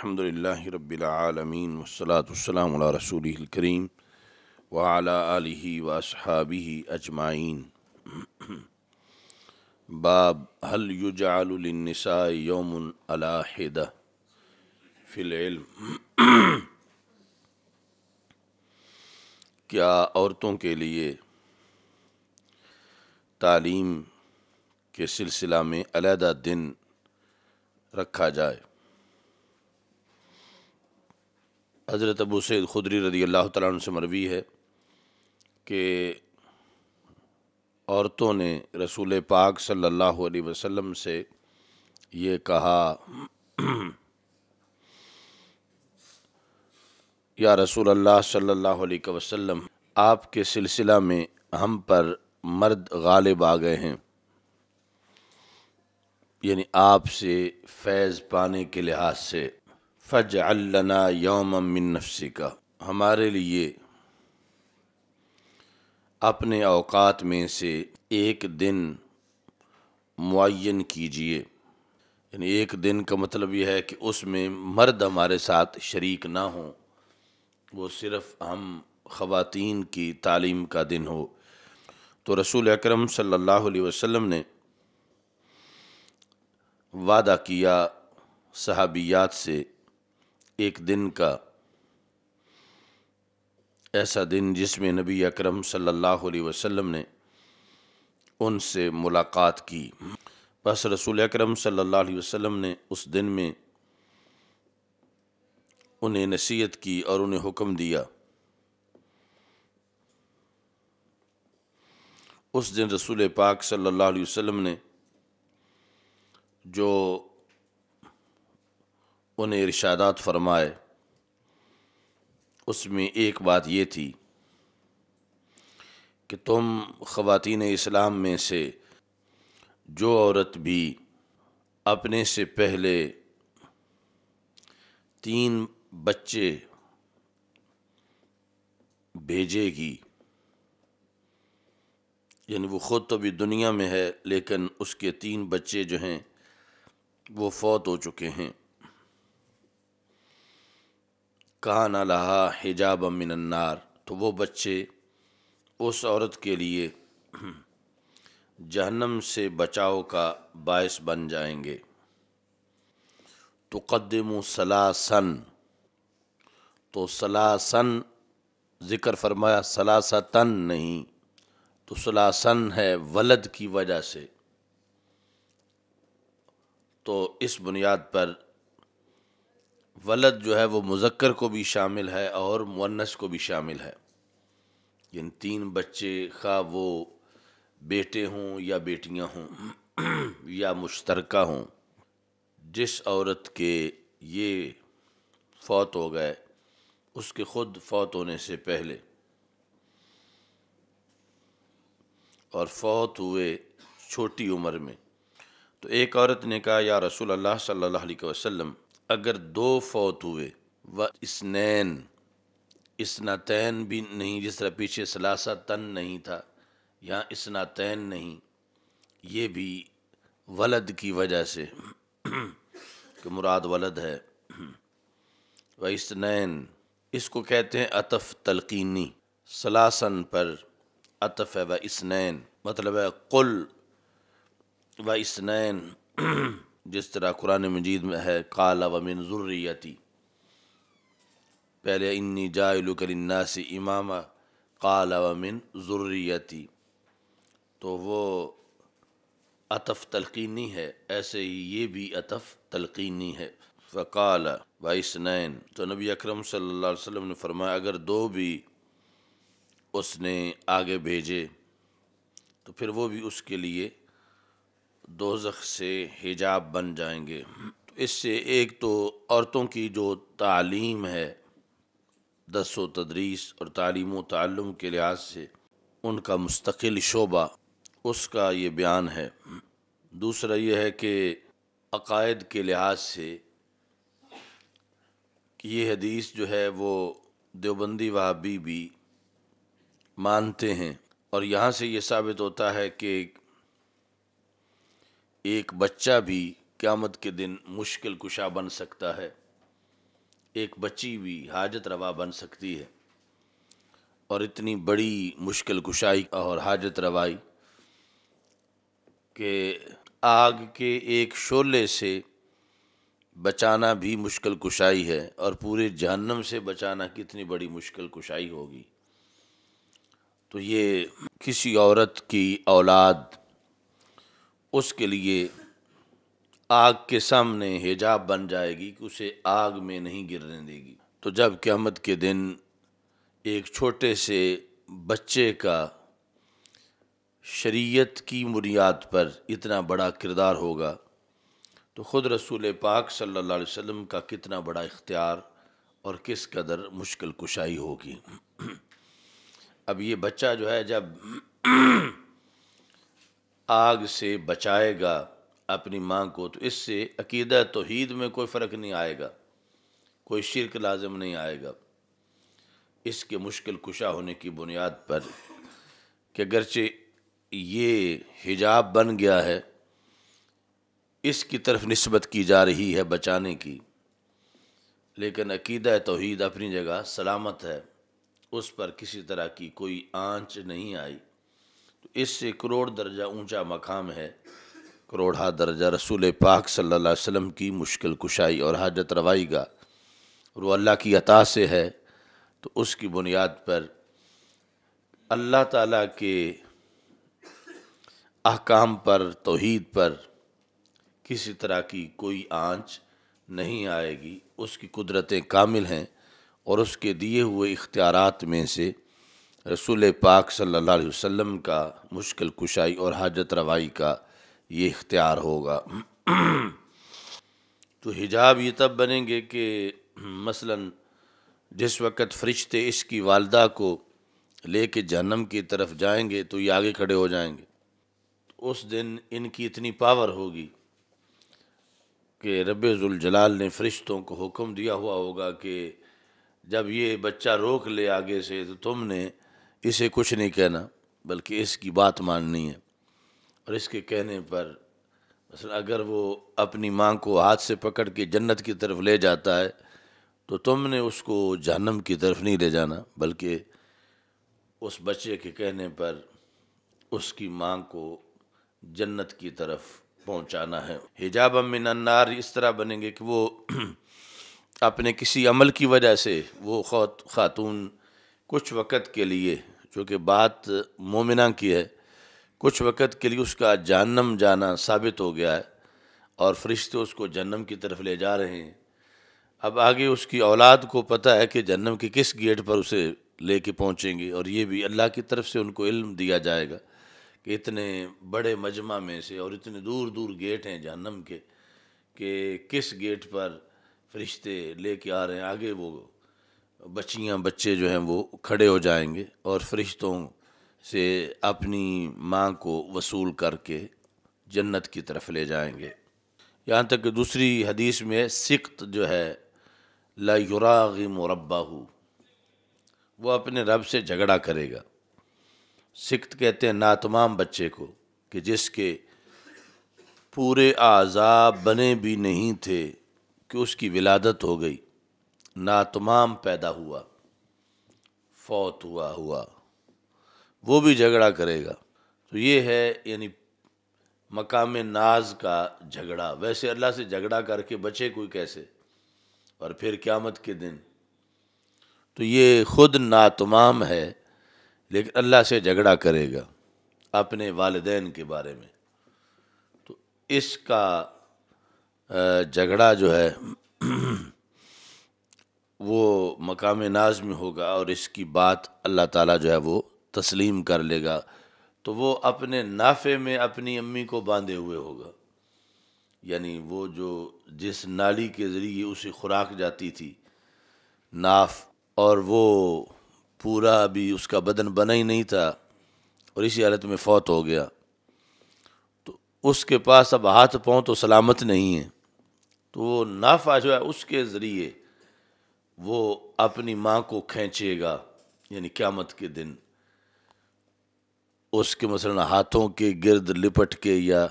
الحمدللہ رب العالمین والصلاة والسلام علی رسولہ الکریم وعلی آلہ واصحابہ اجمعین۔ باب هل یجعل للنساء یوم علی حدہ فی العلم، کیا عورتوں کے لیے تعلیم کے سلسلہ میں علیحدہ دن رکھا جائے؟ حضرت ابو سعید خدری رضی اللہ تعالیٰ عنہ سے مروی ہے کہ عورتوں نے رسول پاک صلی اللہ علیہ وسلم سے یہ کہا، یا رسول اللہ صلی اللہ علیہ وسلم، آپ کے سلسلہ میں ہم پر مرد غالب آ گئے ہیں، یعنی آپ سے فیض پانے کے لحاظ سے، فَاجْعَلْ لَنَا يَوْمًا مِّن نَفْسِكَ، ہمارے لیے اپنے اوقات میں سے ایک دن معین کیجئے۔ یعنی ایک دن کا مطلب یہ ہے کہ اس میں مرد ہمارے ساتھ شریک نہ ہوں، وہ صرف ہم خواتین کی تعلیم کا دن ہو۔ تو رسول اکرم صلی اللہ علیہ وسلم نے وعدہ کیا صحابیات سے ایک دن کا، ایسا دن جس میں نبی اکرم صلی اللہ علیہ وسلم نے ان سے ملاقات کی۔ بس رسول اکرم صلی اللہ علیہ وسلم نے اس دن میں انہیں نصیحت کی اور انہیں حکم دیا۔ اس دن رسول پاک صلی اللہ علیہ وسلم نے جو انہیں ارشادات فرمائے، اس میں ایک بات یہ تھی کہ تم خواتین اسلام میں سے جو عورت بھی اپنے سے پہلے 3 بچے بھیجے گی، یعنی وہ خود تو بھی دنیا میں ہے لیکن اس کے 3 بچے جو ہیں وہ فوت ہو چکے ہیں، کان لہا حجابا من النار، تو وہ بچے اس عورت کے لیے جہنم سے بچاؤ کا باعث بن جائیں گے۔ تقدم ثلاثن، تو ثلاثن ذکر فرمایا، ثلاثتن نہیں، تو ثلاثن ہے ولد کی وجہ سے، تو اس بنیاد پر ولد جو ہے وہ مذکر کو بھی شامل ہے اور مؤنث کو بھی شامل ہے، یعنی 3 بچے خواہ وہ بیٹے ہوں یا بیٹیاں ہوں یا مشترکہ ہوں، جس عورت کے یہ فوت ہو گئے اس کے خود فوت ہونے سے پہلے، اور فوت ہوئے چھوٹی عمر میں، تو ایک عورت نے کہا، یا رسول اللہ صلی اللہ علیہ وسلم، اگر 2 فوت ہوئے و اثنین، اثنتین بھی نہیں، جس طرح پیچھے ثلاثتن نہیں تھا، یہاں اثنتین نہیں، یہ بھی ولد کی وجہ سے کہ مراد ولد ہے، و اثنین، اس کو کہتے ہیں عطف تلقینی، ثلاثن پر عطف ہے، و اثنین مطلب ہے قل و اثنین، جس طرح قرآن مجید میں ہے، قال ومن ذریتی، پہلے انی جاعلک للناس اماما، قال ومن ذریتی، تو وہ عطف تلقینی ہے، ایسے ہی یہ بھی عطف تلقینی ہے، فقال و اثنین، تو نبی اکرم صلی اللہ علیہ وسلم نے فرمایا اگر 2 بھی اس نے آگے بھیجے تو پھر وہ بھی اس کے لیے دوزخ سے حجاب بن جائیں گے۔ تو اس سے ایک تو عورتوں کی جو تعلیم ہے، درس و تدریس اور تعلیم و تعلم کے لحاظ سے ان کا مستقل شعبہ، اس کا یہ بیان ہے۔ دوسرا یہ ہے کہ عقائد کے لحاظ سے کہ یہ حدیث جو ہے وہ دیوبندی وہابی بھی مانتے ہیں، اور یہاں سے یہ ثابت ہوتا ہے کہ ایک بچہ بھی قیامت کے دن مشکل کشا بن سکتا ہے، ایک بچی بھی حاجت روا بن سکتی ہے، اور اتنی بڑی مشکل کشائی اور حاجت روائی کہ آگ کے ایک شعلے سے بچانا بھی مشکل کشائی ہے، اور پورے جہنم سے بچانا کتنی بڑی مشکل کشائی ہوگی۔ تو یہ کسی عورت کی اولاد اس کے لیے آگ کے سامنے حجاب بن جائے گی کہ اسے آگ میں نہیں گرنے دے گی۔ تو جب قیامت کے دن ایک چھوٹے سے بچے کا شریعت کی بنیاد پر اتنا بڑا کردار ہوگا، تو خود رسول پاک صلی اللہ علیہ وسلم کا کتنا بڑا اختیار اور کس قدر مشکل کشائی ہوگی۔ اب یہ بچہ جو ہے جب آگ سے بچائے گا اپنی ماں کو، تو اس سے عقیدہ توحید میں کوئی فرق نہیں آئے گا، کوئی شرک لازم نہیں آئے گا، اس کے مشکل کشا ہونے کی بنیاد پر کہ اگرچہ یہ حجاب بن گیا ہے، اس کی طرف نسبت کی جا رہی ہے بچانے کی، لیکن عقیدہ توحید اپنی جگہ سلامت ہے، اس پر کسی طرح کی کوئی آنچ نہیں آئی۔ تو اس سے کروڑ درجہ اونچا مقام ہے، کروڑہ درجہ رسول پاک صلی اللہ علیہ وسلم کی مشکل کشائی اور حاجت روائی کا، اور وہ اللہ کی عطا سے ہے۔ تو اس کی بنیاد پر اللہ تعالیٰ کے احکام پر، توحید پر کسی طرح کی کوئی آنچ نہیں آئے گی، اس کی قدرتیں کامل ہیں، اور اس کے دیے ہوئے اختیارات میں سے رسول پاک صلی اللہ علیہ وسلم کا مشکل کشائی اور حاجت روائی کا یہ اختیار ہوگا۔ تو حجاب یہ تب بنیں گے کہ مثلاً جس وقت فرشتے اس کی والدہ کو لے کے جہنم کی طرف جائیں گے تو یہ آگے کھڑے ہو جائیں گے۔ اس دن ان کی اتنی پاور ہوگی کہ رب ذوالجلال نے فرشتوں کو حکم دیا ہوا ہوگا کہ جب یہ بچہ روک لے آگے سے تو تم نے اسے کچھ نہیں کہنا، بلکہ اس کی بات ماننی ہے، اور اس کے کہنے پر مثلا اگر وہ اپنی ماں کو ہاتھ سے پکڑ کے جنت کی طرف لے جاتا ہے تو تم نے اس کو جہنم کی طرف نہیں لے جانا، بلکہ اس بچے کے کہنے پر اس کی ماں کو جنت کی طرف پہنچانا ہے۔ حجاب من النار اس طرح بنیں گے کہ وہ اپنے کسی عمل کی وجہ سے وہ خاتون کچھ وقت کے لیے، چونکہ بات مومنہ کی ہے، کچھ وقت کے لیے اس کا جہنم جانا ثابت ہو گیا ہے، اور فرشتے اس کو جہنم کی طرف لے جا رہے ہیں۔ اب آگے اس کی اولاد کو پتہ ہے کہ جہنم کے کس گیٹ پر اسے لے کے پہنچیں گے، اور یہ بھی اللہ کی طرف سے ان کو علم دیا جائے گا کہ اتنے بڑے مجمع میں سے اور اتنے دور دور گیٹ ہیں جہنم کے، کہ کس گیٹ پر فرشتے لے کے آ رہے ہیں۔ آگے وہ بچیاں بچے جو ہیں وہ کھڑے ہو جائیں گے اور فرشتوں سے اپنی ماں کو وصول کر کے جنت کی طرف لے جائیں گے۔ یہاں تک کہ دوسری حدیث میں سقط جو ہے لا یراغم ربہ، وہ اپنے رب سے جھگڑا کرے گا۔ سقط کہتے ہیں ناتمام بچے کو، کہ جس کے پورے اعضاء بنے بھی نہیں تھے کہ اس کی ولادت ہو گئی، ناتمام پیدا ہوا، فوت ہوا وہ بھی جھگڑا کرے گا۔ تو یہ ہے یعنی مقام ناز کا جھگڑا۔ ویسے اللہ سے جھگڑا کر کے بچے کوئی کیسے، اور پھر قیامت کے دن تو یہ خود ناتمام ہے، لیکن اللہ سے جھگڑا کرے گا اپنے والدین کے بارے میں۔ تو اس کا جھگڑا جو ہے وہ مقام ناز میں ہوگا، اور اس کی بات اللہ تعالیٰ جو ہے وہ تسلیم کر لے گا۔ تو وہ اپنے نافع میں اپنی امی کو باندھے ہوئے ہوگا، یعنی وہ جو جس نالی کے ذریعے اسے خوراک جاتی تھی ناف، اور وہ پورا ابھی اس کا بدن بنا ہی نہیں تھا اور اسی حالت میں فوت ہو گیا، تو اس کے پاس اب ہاتھ پاؤں تو سلامت نہیں ہیں، تو وہ نافع جو ہے اس کے ذریعے وہ اپنی ماں کو کھینچے گا، یعنی قیامت کے دن اس کے مثلا ہاتھوں کے گرد لپٹ کے، یا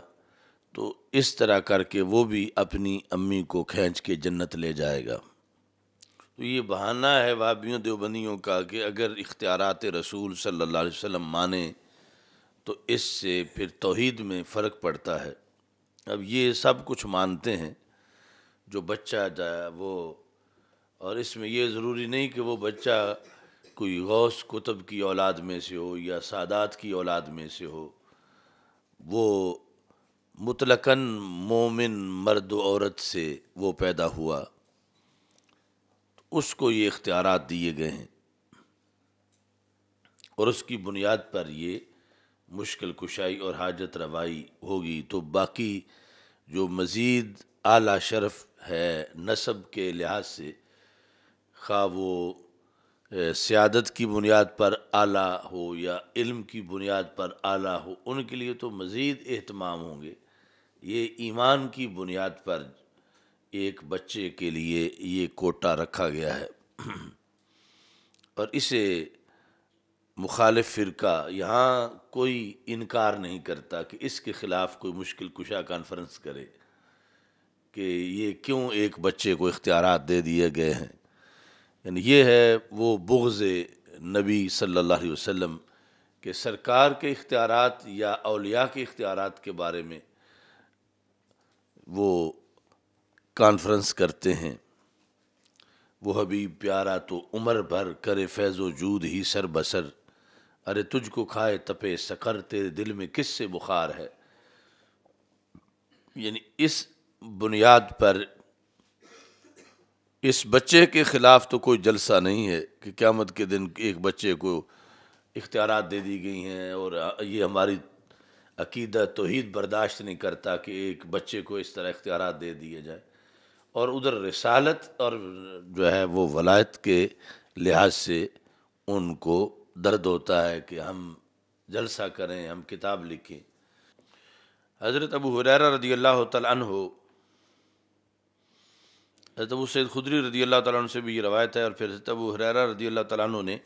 تو اس طرح کر کے وہ بھی اپنی امی کو کھینچ کے جنت لے جائے گا۔ تو یہ بہانہ ہے وہابیوں دیوبندیوں کا کہ اگر اختیارات رسول صلی اللہ علیہ وسلم مانیں تو اس سے پھر توحید میں فرق پڑتا ہے۔ اب یہ سب کچھ مانتے ہیں جو بچہ جائے وہ، اور اس میں یہ ضروری نہیں کہ وہ بچہ کوئی غوث کتب کی اولاد میں سے ہو یا سادات کی اولاد میں سے ہو، وہ مطلقاً مومن مرد و عورت سے وہ پیدا ہوا، اس کو یہ اختیارات دیے گئے ہیں اور اس کی بنیاد پر یہ مشکل کشائی اور حاجت روائی ہوگی۔ تو باقی جو مزید اعلیٰ شرف ہے نسب کے لحاظ سے، خواہ وہ سیادت کی بنیاد پر اعلیٰ ہو یا علم کی بنیاد پر اعلیٰ ہو، ان کے لیے تو مزید اہتمام ہوں گے۔ یہ ایمان کی بنیاد پر ایک بچے کے لیے یہ کوٹا رکھا گیا ہے، اور اسے مخالف فرقہ یہاں کوئی انکار نہیں کرتا کہ اس کے خلاف کوئی مشکل کشا کانفرنس کرے کہ یہ کیوں ایک بچے کو اختیارات دے دیے گئے ہیں۔ یعنی یہ ہے وہ بغض نبی صلی اللہ علیہ وسلم کہ سرکار کے اختیارات یا اولیاء کے اختیارات کے بارے میں وہ کانفرنس کرتے ہیں۔ وہ حبیب پیارا تو عمر بھر کرے فیض و جود ہی سر بسر، ارے تجھ کو کھائے تپے سقر تیرے دل میں کس سے بخار ہے۔ یعنی اس بنیاد پر اس بچے کے خلاف تو کوئی جلسہ نہیں ہے کہ قیامت کے دن ایک بچے کو اختیارات دے دی گئی ہیں، اور یہ ہماری عقیدہ توحید برداشت نہیں کرتا کہ ایک بچے کو اس طرح اختیارات دے دیے جائے، اور ادھر رسالت اور جو ہے وہ ولایت کے لحاظ سے ان کو درد ہوتا ہے کہ ہم جلسہ کریں، ہم کتاب لکھیں۔ حضرت ابو ہریرہ رضی اللہ تعالیٰ عنہ، حضرت ابو سعید خدری رضی اللہ تعالیٰ عنہ سے بھی یہ روایت ہے، اور پھر حضرت ابو ہریرہ رضی اللہ تعالیٰ عنہ نے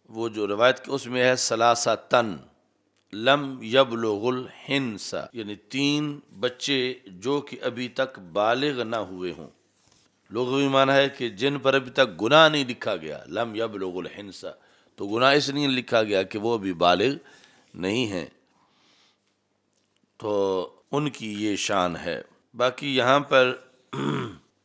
وہ جو روایت کی اس میں ہے ثلاثتن لم یبلغ الحنس، یعنی 3 بچے جو کہ ابھی تک بالغ نہ ہوئے ہوں۔ لغوی معنی ہے کہ جن پر ابھی تک گناہ نہیں لکھا گیا، لم یبلغ الحنس، تو گناہ اس لیے لکھا گیا کہ وہ ابھی بالغ نہیں ہیں، تو ان کی یہ شان ہے۔ باقی یہاں پر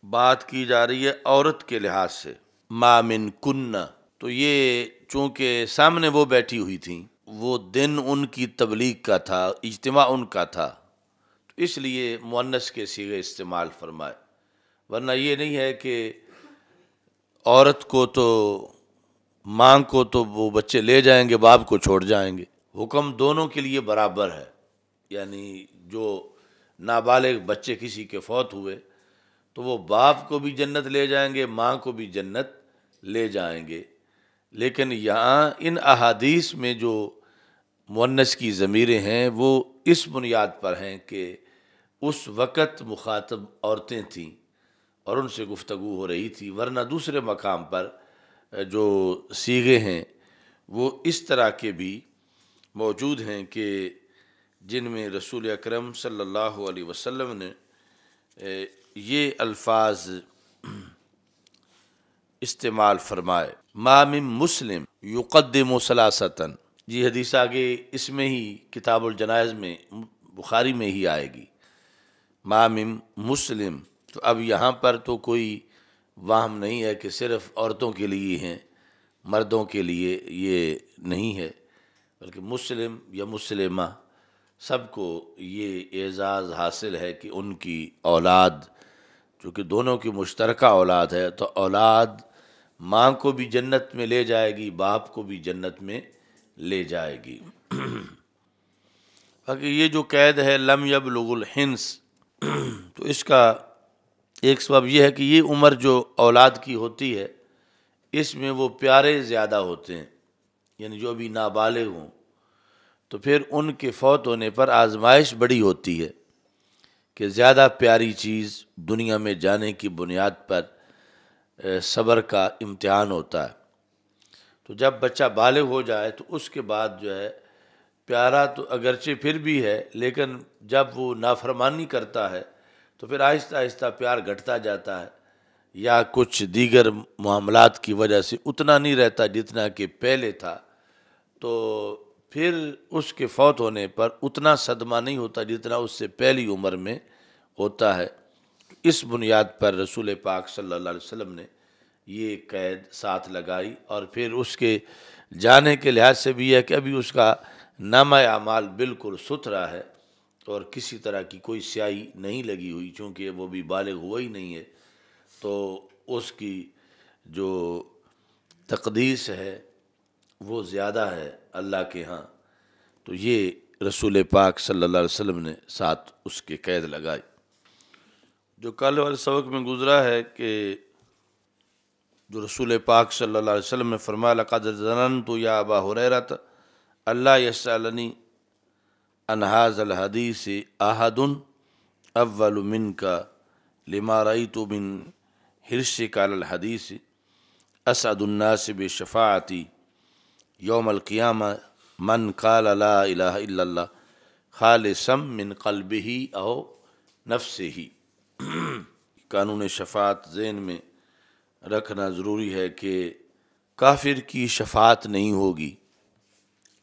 بات کی جا رہی ہے عورت کے لحاظ سے، ما من کنہ، تو یہ چونکہ سامنے وہ بیٹھی ہوئی تھیں، وہ دن ان کی تبلیغ کا تھا، اجتماع ان کا تھا، تو اس لیے مؤنث کے صیغے استعمال فرمائے، ورنہ یہ نہیں ہے کہ عورت کو تو ماں کو تو وہ بچے لے جائیں گے، باپ کو چھوڑ جائیں گے، حکم دونوں کے لیے برابر ہے۔ یعنی جو نابالغ بچے کسی کے فوت ہوئے تو وہ باپ کو بھی جنت لے جائیں گے، ماں کو بھی جنت لے جائیں گے، لیکن یہاں ان احادیث میں جو مؤنث کی ضمیریں ہیں وہ اس بنیاد پر ہیں کہ اس وقت مخاطب عورتیں تھیں اور ان سے گفتگو ہو رہی تھی، ورنہ دوسرے مقام پر جو صیغے ہیں وہ اس طرح کے بھی موجود ہیں کہ جن میں رسول اکرم صلی اللہ علیہ وسلم نے یہ الفاظ استعمال فرمائے، ما من مسلم یقدم ثلاثتن، یہ حدیث آگے اس میں ہی کتاب الجنائز میں بخاری میں ہی آئے گی، ما من مسلم، تو اب یہاں پر تو کوئی وہم نہیں ہے کہ صرف عورتوں کے لیے ہیں، مردوں کے لیے یہ نہیں ہے، بلکہ مسلم یا مسلمہ سب کو یہ اعزاز حاصل ہے کہ ان کی اولاد، چونکہ دونوں کی مشترکہ اولاد ہے، تو اولاد ماں کو بھی جنت میں لے جائے گی، باپ کو بھی جنت میں لے جائے گی۔ باقی یہ جو قید ہے لم یبلغ الحنس، تو اس کا ایک سبب یہ ہے کہ یہ عمر جو اولاد کی ہوتی ہے اس میں وہ پیارے زیادہ ہوتے ہیں، یعنی جو ابھی نابالغ ہوں، تو پھر ان کے فوت ہونے پر آزمائش بڑی ہوتی ہے کہ زیادہ پیاری چیز دنیا میں جانے کی بنیاد پر صبر کا امتحان ہوتا ہے، تو جب بچہ بالغ ہو جائے تو اس کے بعد جو ہے پیارا تو اگرچہ پھر بھی ہے، لیکن جب وہ نافرمانی کرتا ہے تو پھر آہستہ آہستہ پیار گھٹتا جاتا ہے، یا کچھ دیگر معاملات کی وجہ سے اتنا نہیں رہتا جتنا کہ پہلے تھا، تو پھر اس کے فوت ہونے پر اتنا صدمہ نہیں ہوتا جتنا اس سے پہلی عمر میں ہوتا ہے۔ اس بنیاد پر رسول پاک صلی اللہ علیہ وسلم نے یہ قید ساتھ لگائی، اور پھر اس کے جانے کے لحاظ سے بھی ہے کہ ابھی اس کا نامہ اعمال بالکل ستھرا ہے اور کسی طرح کی کوئی سیاہی نہیں لگی ہوئی، چونکہ وہ بھی بالغ ہوا ہی نہیں ہے، تو اس کی جو تقدیس ہے وہ زیادہ ہے اللہ کے ہاں۔ تو یہ رسول پاک صلی اللہ علیہ وسلم نے ساتھ اس کے قید لگائی۔ جو کل والے سبق میں گزرا ہے کہ جو رسول پاک صلی اللہ علیہ وسلم نے فرمایا لقد ظننت یا ابا ہریرہ اللہ یسألنی عن ھذا الحدیث احد اول منک لما رأیت من حرصک علی الحدیث اسعد الناس بشفاعتی یوم القیامہ من قال لا الہ الا اللہ خالصا من قلبہ او نفسہ۔ قانون شفاعت ذہن میں رکھنا ضروری ہے کہ کافر کی شفاعت نہیں ہوگی،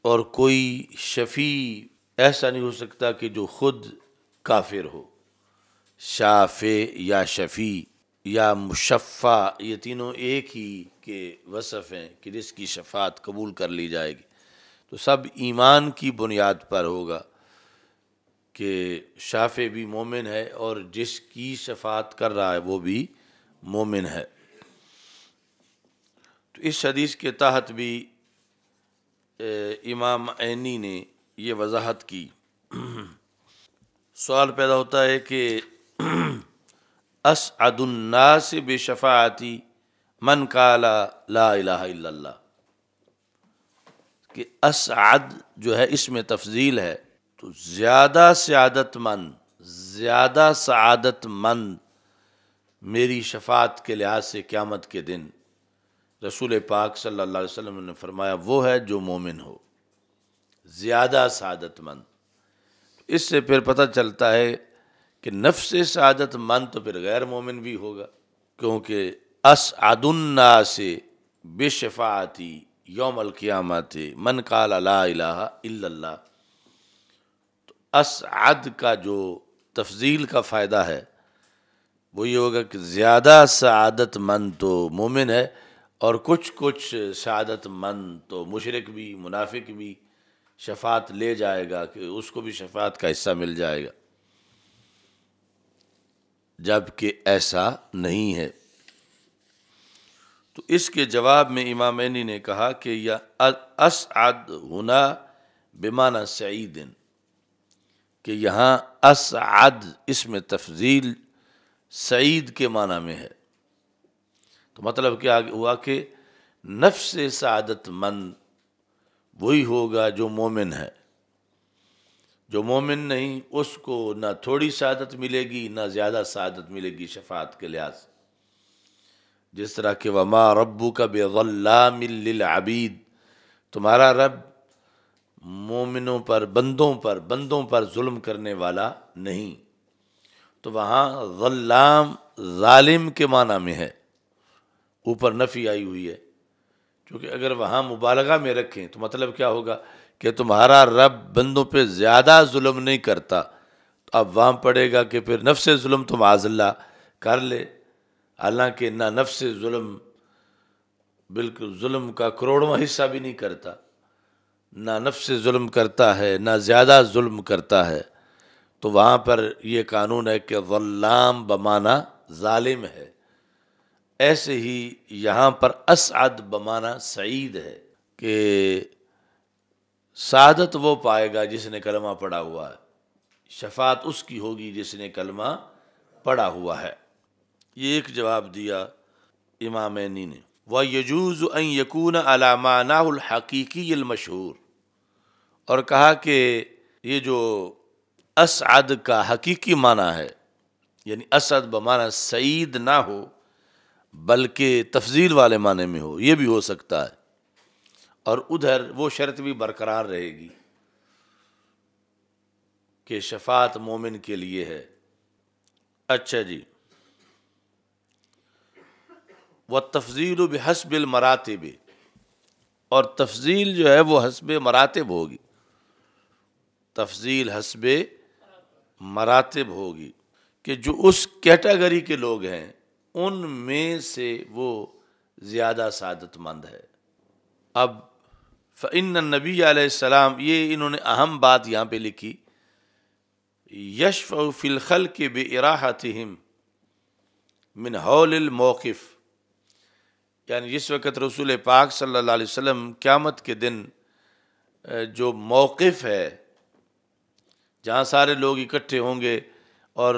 اور کوئی شفیع ایسا نہیں ہو سکتا کہ جو خود کافر ہو۔ شافع یا شفیع یا مشفع، یہ تینوں ایک ہی کے وصف ہیں کہ جس کی شفاعت قبول کر لی جائے گی، تو سب ایمان کی بنیاد پر ہوگا کہ شافع بھی مومن ہے اور جس کی شفاعت کر رہا ہے وہ بھی مومن ہے۔ تو اس حدیث کے تحت بھی امام عینی نے یہ وضاحت کی۔ سوال پیدا ہوتا ہے کہ اسعد الناس بشفاعتی من قال لا الہ الا اللہ، کہ اسعد جو ہے اس میں تفضیل ہے، تو زیادہ سعادت مند میری شفاعت کے لحاظ سے قیامت کے دن رسول پاک صلی اللہ علیہ وسلم نے فرمایا وہ ہے جو مومن ہو، زیادہ سعادت مند۔ اس سے پھر پتہ چلتا ہے کہ نفس سعادت مند تو پھر غیر مومن بھی ہوگا، کیونکہ اسعد الناس بشفاعتی یوم القیامت من قال لا الہ الا اللہ، تو اسعد کا جو تفضیل کا فائدہ ہے وہ یہ ہوگا کہ زیادہ سعادت مند تو مومن ہے، اور کچھ سعادت مند تو مشرک بھی منافق بھی شفاعت لے جائے گا، کہ اس کو بھی شفاعت کا حصہ مل جائے گا، جبکہ ایسا نہیں ہے۔ تو اس کے جواب میں امام عینی نے کہا کہ یہ اسعد ہونا بمعنی سعید، کہ یہاں اسعد اس میں تفضیل سعید کے معنی میں ہے، تو مطلب کیا ہوا کہ نفس سعادت مند وہی ہوگا جو مومن ہے، جو مومن نہیں اس کو نہ تھوڑی سعادت ملے گی نہ زیادہ سعادت ملے گی شفاعت کے لحاظ سے۔ جس طرح کہ وما ربک بظلام للعبید، تمہارا رب مومنوں پر بندوں پر ظلم کرنے والا نہیں، تو وہاں ظلام ظالم کے معنی میں ہے، اوپر نفی آئی ہوئی ہے، کیونکہ اگر وہاں مبالغہ میں رکھیں تو مطلب کیا ہوگا کہ تمہارا رب بندوں پہ زیادہ ظلم نہیں کرتا، تو اب وہاں پڑے گا کہ پھر نفس ظلم تو معاذ اللہ کر لے، حالانکہ نہ نفس ظلم بالکل ظلم کا کروڑواں حصہ بھی نہیں کرتا، نہ نفس ظلم کرتا ہے نہ زیادہ ظلم کرتا ہے، تو وہاں پر یہ قانون ہے کہ ظلام بمعنی ظالم ہے۔ ایسے ہی یہاں پر اسعد بمعنی سعید ہے، کہ سعادت وہ پائے گا جس نے کلمہ پڑھا ہوا ہے، شفاعت اس کی ہوگی جس نے کلمہ پڑھا ہوا ہے۔ یہ ایک جواب دیا امام عینی نے۔ وَيَجُوزُ أَن يَكُونَ عَلَى مَعْنَاهُ الْحَقِيقِيِّ الْمَشْهُورِ، اور کہا کہ یہ جو اسعد کا حقیقی معنی ہے، یعنی اسعد بمعنی سعید نہ ہو بلکہ تفضیل والے معنی میں ہو، یہ بھی ہو سکتا ہے، اور ادھر وہ شرط بھی برقرار رہے گی کہ شفاعت مومن کے لیے ہے۔ اچھا جی، والتفضیل بحسب المراتب، اور تفضیل جو ہے وہ حسب مراتب ہوگی، تفضیل حسب مراتب ہوگی کہ جو اس کیٹیگری کے لوگ ہیں ان میں سے وہ زیادہ سعادت مند ہے۔ اب فإن النبی علیہ السلام، یہ انہوں نے اہم بات یہاں پہ لکھی، یشفع فی الخلق بإراحتہم من حول الموقف، یعنی جس وقت رسول پاک صلی اللہ علیہ وسلم قیامت کے دن جو موقف ہے جہاں سارے لوگ اکٹھے ہوں گے اور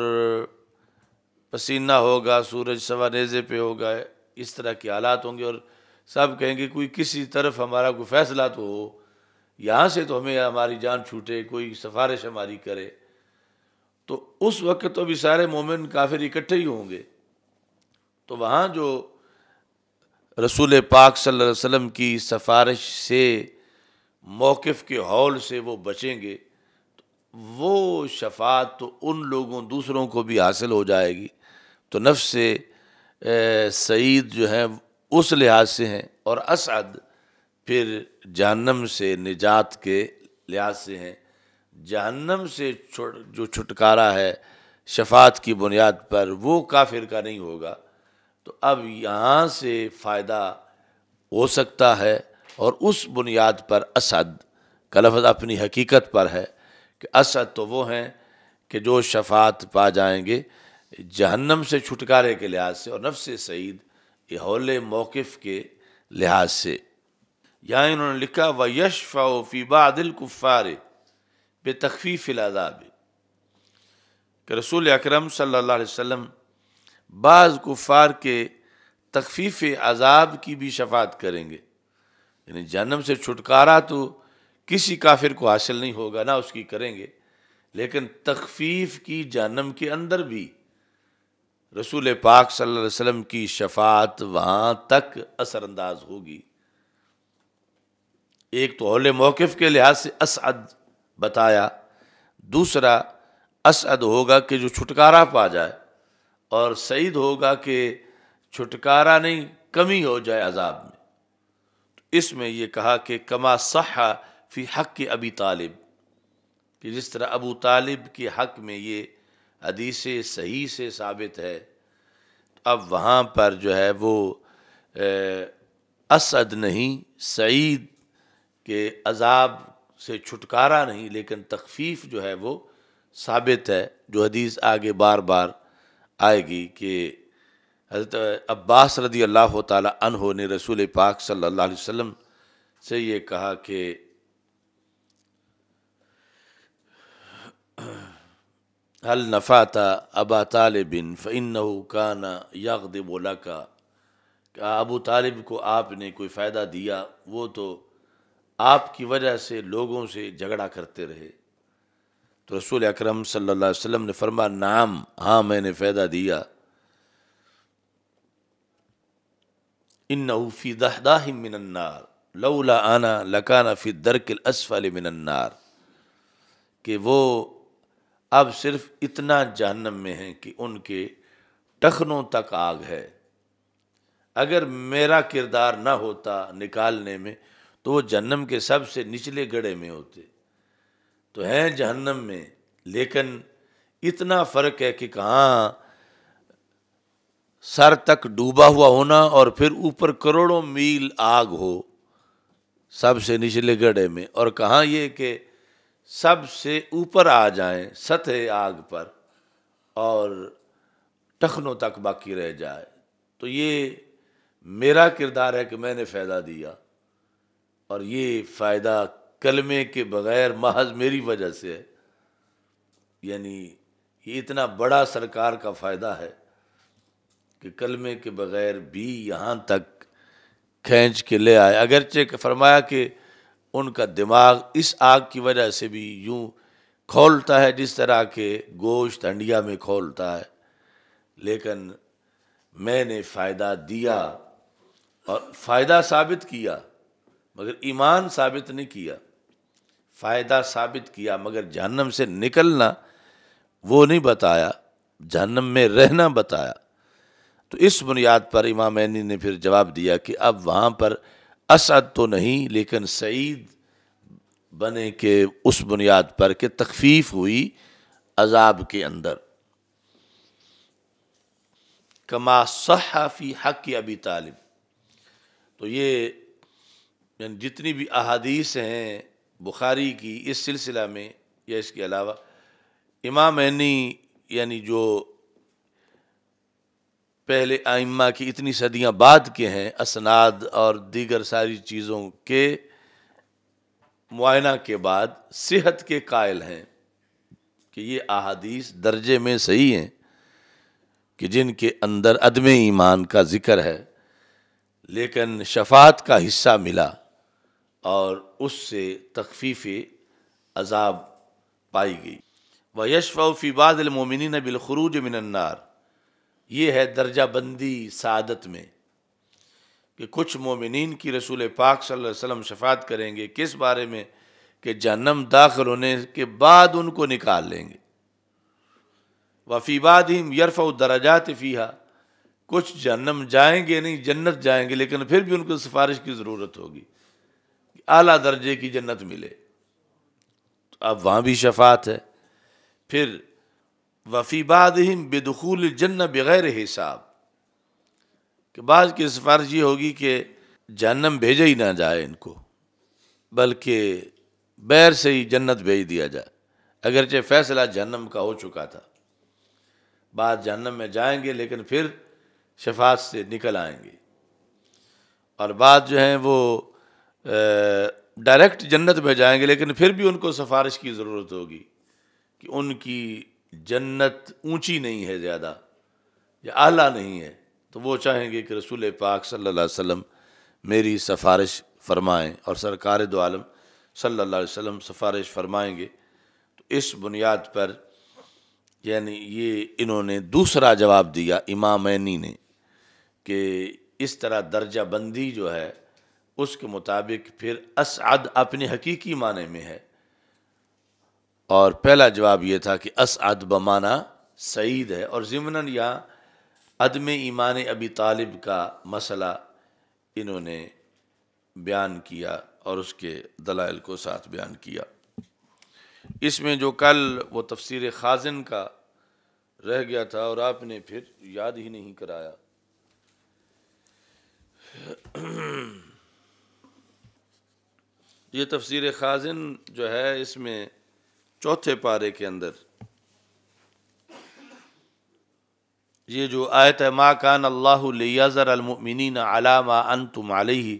پسینہ ہوگا، سورج سوا نیزے پہ ہوگا، اس طرح کے حالات ہوں گے، اور سب کہیں گے کوئی کسی طرف ہمارا کوئی فیصلہ تو ہو، یہاں سے تو ہمیں ہماری جان چھوٹے، کوئی سفارش ہماری کرے، تو اس وقت تو بھی سارے مومن کافر اکٹھے ہی ہوں گے، تو وہاں جو رسول پاک صلی اللہ علیہ وسلم کی سفارش سے، موقف کے ہول سے وہ بچیں گے، وہ شفاعت تو ان لوگوں دوسروں کو بھی حاصل ہو جائے گی۔ تو نفس سعید جو ہیں اس لحاظ سے ہیں، اور اسعد پھر جہنم سے نجات کے لحاظ سے ہیں۔ جہنم سے جو چھٹکارا ہے شفاعت کی بنیاد پر، وہ کافر کا نہیں ہوگا۔ تو اب یہاں سے فائدہ ہو سکتا ہے، اور اس بنیاد پر اسعد کا لفظ اپنی حقیقت پر ہے کہ اسعد تو وہ ہیں کہ جو شفاعت پا جائیں گے جہنم سے چھٹکارے کے لحاظ سے، اور نفس سعید یہ حول موقف کے لحاظ سے۔ یہاں انہوں نے لکھا وَيَشْفَعُ فِي بَعْضِ الْكُفَّارِ بِتَخْفِيفِ الْعَذَابِ، کہ رسول اکرم صلی اللہ علیہ وسلم بعض کفار کے تخفیف عذاب کی بھی شفاعت کریں گے، یعنی جہنم سے چھٹکارا تو کسی کافر کو حاصل نہیں ہوگا، نہ اس کی کریں گے، لیکن تخفیف کی جہنم کے اندر بھی رسول پاک صلی اللہ علیہ وسلم کی شفاعت وہاں تک اثر انداز ہوگی۔ ایک تو حول موقف کے لحاظ سے اسعد بتایا، دوسرا اسعد ہوگا کہ جو چھٹکارا پا جائے، اور سعید ہوگا کہ چھٹکارا نہیں، کمی ہو جائے عذاب میں۔ اس میں یہ کہا کہ کما صح فی حق ابی طالب، کہ جس طرح ابو طالب کے حق میں یہ حدیث صحیح سے ثابت ہے، اب وہاں پر جو ہے وہ اسعد نہیں، سعید کے عذاب سے چھٹکارا نہیں لیکن تخفیف جو ہے وہ ثابت ہے، جو حدیث آگے بار بار آئے گی کہ حضرت عباس رضی اللہ تعالی عنہ نے رسول پاک صلی اللہ علیہ وسلم سے یہ کہا کہ هل نفعت ابا طالب فإنه كان يغضب لك، کہ ابو طالب کو آپ نے کوئی فائدہ دیا، وہ تو آپ کی وجہ سے لوگوں سے جھگڑا کرتے رہے۔ تو رسول اکرم صلی اللہ علیہ وسلم نے فرمایا نعم، ہاں میں نے فائدہ دیا، انه فی دحداہ من النار لولا انا لکان فی الدرک الاسفل من النار، کہ وہ اب صرف اتنا جہنم میں ہیں کہ ان کے ٹخنوں تک آگ ہے، اگر میرا کردار نہ ہوتا نکالنے میں تو وہ جہنم کے سب سے نچلے گڑھے میں ہوتے، تو ہیں جہنم میں، لیکن اتنا فرق ہے کہ کہاں سر تک ڈوبا ہوا ہونا اور پھر اوپر کروڑوں میل آگ ہو سب سے نچلے گڑھے میں، اور کہاں یہ کہ سب سے اوپر آ جائیں سطح آگ پر اور ٹخنوں تک باقی رہ جائے۔ تو یہ میرا کردار ہے کہ میں نے فائدہ دیا، اور یہ فائدہ کلمے کے بغیر محض میری وجہ سے ہے، یعنی یہ اتنا بڑا سرکار کا فائدہ ہے کہ کلمے کے بغیر بھی یہاں تک کھینچ کے لے آئے، اگرچہ کہ فرمایا کہ ان کا دماغ اس آگ کی وجہ سے بھی یوں کھولتا ہے جس طرح کہ گوشت ہنڈیا میں کھولتا ہے، لیکن میں نے فائدہ دیا اور فائدہ ثابت کیا، مگر ایمان ثابت نہیں کیا، فائدہ ثابت کیا مگر جہنم سے نکلنا وہ نہیں بتایا، جہنم میں رہنا بتایا۔ تو اس بنیاد پر امام عینی نے پھر جواب دیا کہ اب وہاں پر اسعد تو نہیں لیکن سعید بنے کہ اس بنیاد پر کہ تخفیف ہوئی عذاب کے اندر، کما صح فی حق ابی طالب۔ تو یہ یعنی جتنی بھی احادیث ہیں بخاری کی اس سلسلہ میں یا اس کے علاوہ، امام عینی یعنی جو پہلے ائمہ کی اتنی صدیاں بعد کے ہیں، اسناد اور دیگر ساری چیزوں کے معائنہ کے بعد صحت کے قائل ہیں کہ یہ احادیث درجے میں صحیح ہیں کہ جن کے اندر عدم ایمان کا ذکر ہے لیکن شفاعت کا حصہ ملا اور اس سے تخفیف عذاب پائی گئی۔ وَيَشْفَعُ فِي بَعْضِ الْمُؤْمِنِينَ بِالْخُرُوجِ مِنَ النَّارِ، یہ ہے درجہ بندی سعادت میں کہ کچھ مومنین کی رسول پاک صلی اللہ علیہ وسلم شفاعت کریں گے، کس بارے میں؟ کہ جہنم داخل ہونے کے بعد ان کو نکال لیں گے۔ وفی بعضہم یرفع الدرجات فیہا، کچھ جہنم جائیں گے نہیں، جنت جائیں گے، لیکن پھر بھی ان کو سفارش کی ضرورت ہوگی کہ اعلیٰ درجے کی جنت ملے، تو اب وہاں بھی شفاعت ہے۔ پھر وفی بعضہم بدخول الجنہ بغیر حساب، کہ بعض کی سفارش یہ ہوگی کہ جہنم بھیجا ہی نہ جائے ان کو، بلکہ بیر سے ہی جنت بھیج دیا جائے، اگرچہ فیصلہ جہنم کا ہو چکا تھا۔ بعض جہنم میں جائیں گے لیکن پھر شفاعت سے نکل آئیں گے، اور بعض جو ہیں وہ ڈائریکٹ جنت میں جائیں گے لیکن پھر بھی ان کو سفارش کی ضرورت ہوگی کہ ان کی جنت اونچی نہیں ہے زیادہ یا اعلیٰ نہیں ہے، تو وہ چاہیں گے کہ رسول پاک صلی اللہ علیہ وسلم میری سفارش فرمائیں، اور سرکار دو عالم صلی اللہ علیہ وسلم سفارش فرمائیں گے۔ تو اس بنیاد پر یعنی یہ انہوں نے دوسرا جواب دیا امام عینی نے کہ اس طرح درجہ بندی جو ہے اس کے مطابق پھر اسعد اپنے حقیقی معنی میں ہے، اور پہلا جواب یہ تھا کہ اسعد بمعنی سعید ہے، اور ضمناً یہاں عدم ایمان ابی طالب کا مسئلہ انہوں نے بیان کیا اور اس کے دلائل کو ساتھ بیان کیا۔ اس میں جو کل وہ تفسیر خازن کا رہ گیا تھا اور آپ نے پھر یاد ہی نہیں کرایا، یہ تفسیر خازن جو ہے اس میں چوتھے پارے کے اندر یہ جو آیت ہے ما کان اللہ لیذر المؤمنین علی ما انتم علیہ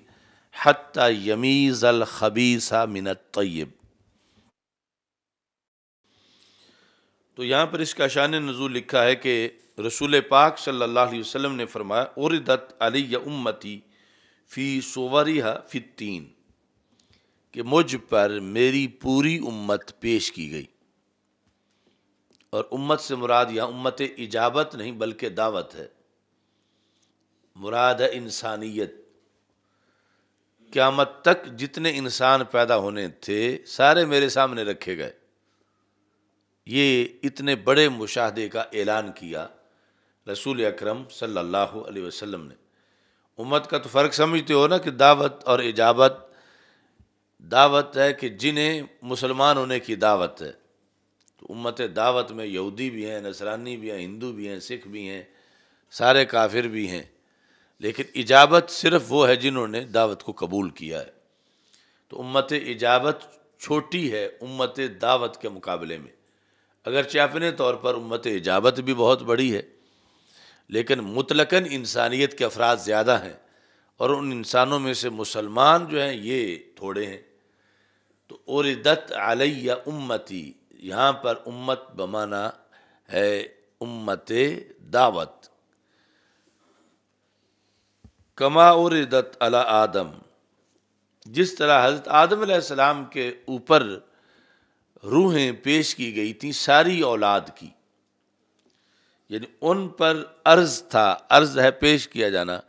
حتی یمیز الخبیث من الطیب، تو یہاں پر اس کا شان نزول لکھا ہے کہ رسول پاک صلی اللہ علیہ وسلم نے فرمایا عرضت علی امتی فی صورہا فی التین، کہ مجھ پر میری پوری امت پیش کی گئی، اور امت سے مراد یہاں امت اجابت نہیں بلکہ دعوت ہے، مراد ہے انسانیت۔ قیامت تک جتنے انسان پیدا ہونے تھے سارے میرے سامنے رکھے گئے، یہ اتنے بڑے مشاہدے کا اعلان کیا رسول اکرم صلی اللہ علیہ وسلم نے۔ امت کا تو فرق سمجھتے ہو نا کہ دعوت اور اجابت۔ دعوت ہے کہ جنہیں مسلمان ہونے کی دعوت ہے، تو امت دعوت میں یہودی بھی ہیں، نصرانی بھی ہیں، ہندو بھی ہیں، سکھ بھی ہیں، سارے کافر بھی ہیں، لیکن اجابت صرف وہ ہے جنہوں نے دعوت کو قبول کیا ہے۔ تو امت اجابت چھوٹی ہے امت دعوت کے مقابلے میں، اگرچہ اپنے طور پر امت اجابت بھی بہت بڑی ہے، لیکن مطلقاً انسانیت کے افراد زیادہ ہیں، اور ان انسانوں میں سے مسلمان جو ہیں یہ تھوڑے ہیں۔ تو عرضت علی امتی، یہاں پر امت بمانا ہے امت دعوت، کما عرضت علی آدم، جس طرح حضرت آدم علیہ السلام کے اوپر روحیں پیش کی گئی تھیں ساری اولاد کی، یعنی ان پر عرض تھا، عرض ہے پیش کیا جانا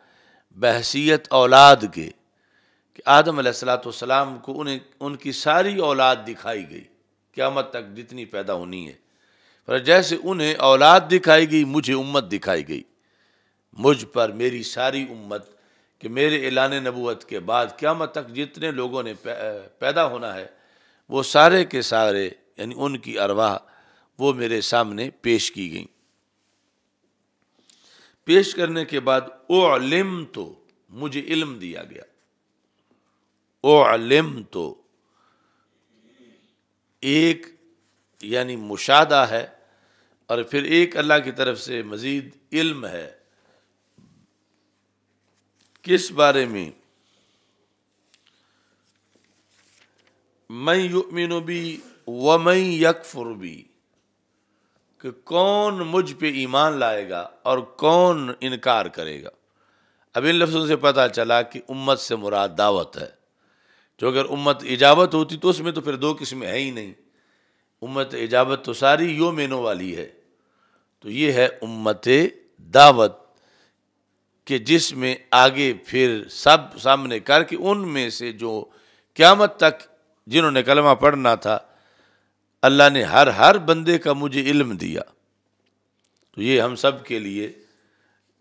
بحیثیت اولاد کے، کہ آدم علیہ السلام کو ان کی ساری اولاد دکھائی گئی قیامت تک جتنی پیدا ہونی ہے، پر جیسے انہیں اولاد دکھائی گئی مجھے امت دکھائی گئی، مجھ پر میری ساری امت کہ میرے اعلان نبوت کے بعد قیامت تک جتنے لوگوں نے پیدا ہونا ہے وہ سارے کے سارے یعنی ان کی ارواح وہ میرے سامنے پیش کی گئیں۔ پیش کرنے کے بعد اعلمت، مجھے علم دیا گیا۔ اعلمت ایک یعنی مشاہدہ ہے، اور پھر ایک اللہ کی طرف سے مزید علم ہے۔ کس بارے میں؟ من یؤمن بی ومن یکفر بی، کہ کون مجھ پہ ایمان لائے گا اور کون انکار کرے گا۔ اب ان لفظوں سے پتہ چلا کہ امت سے مراد دعوت ہے، جو اگر امت اجابت ہوتی تو اس میں تو پھر دو قسمیں ہیں ہی نہیں۔ امت اجابت تو ساری یومینوں والی ہے، تو یہ ہے امت دعوت کہ جس میں آگے پھر سب سامنے کر کے ان میں سے جو قیامت تک جنہوں نے کلمہ پڑھنا تھا، اللہ نے ہر بندے کا مجھے علم دیا۔ تو یہ ہم سب کے لیے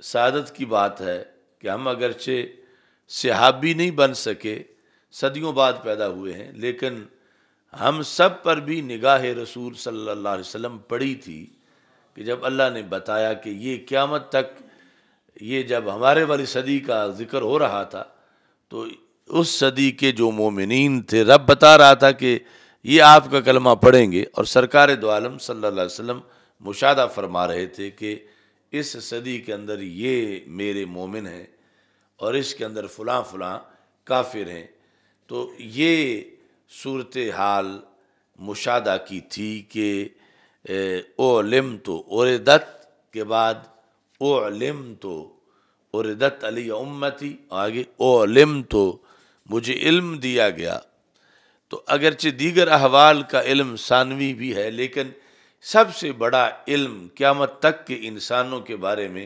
سعادت کی بات ہے کہ ہم اگرچہ صحابی نہیں بن سکے، صدیوں بعد پیدا ہوئے ہیں، لیکن ہم سب پر بھی نگاہ رسول صلی اللہ علیہ وسلم پڑی تھی کہ جب اللہ نے بتایا کہ یہ قیامت تک، یہ جب ہمارے والی صدی کا ذکر ہو رہا تھا تو اس صدی کے جو مومنین تھے رب بتا رہا تھا کہ یہ آپ کا کلمہ پڑھیں گے، اور سرکار دو عالم صلی اللہ علیہ وسلم مشاہدہ فرما رہے تھے کہ اس صدی کے اندر یہ میرے مومن ہیں اور اس کے اندر فلاں فلاں کافر ہیں۔ تو یہ صورتحال مشاہدہ کی تھی کہ اعلمت اردت کے بعد اعلمت اردت علی امتی، آگے اعلمت مجھے علم دیا گیا۔ تو اگرچہ دیگر احوال کا علم ثانوی بھی ہے، لیکن سب سے بڑا علم قیامت تک کے انسانوں کے بارے میں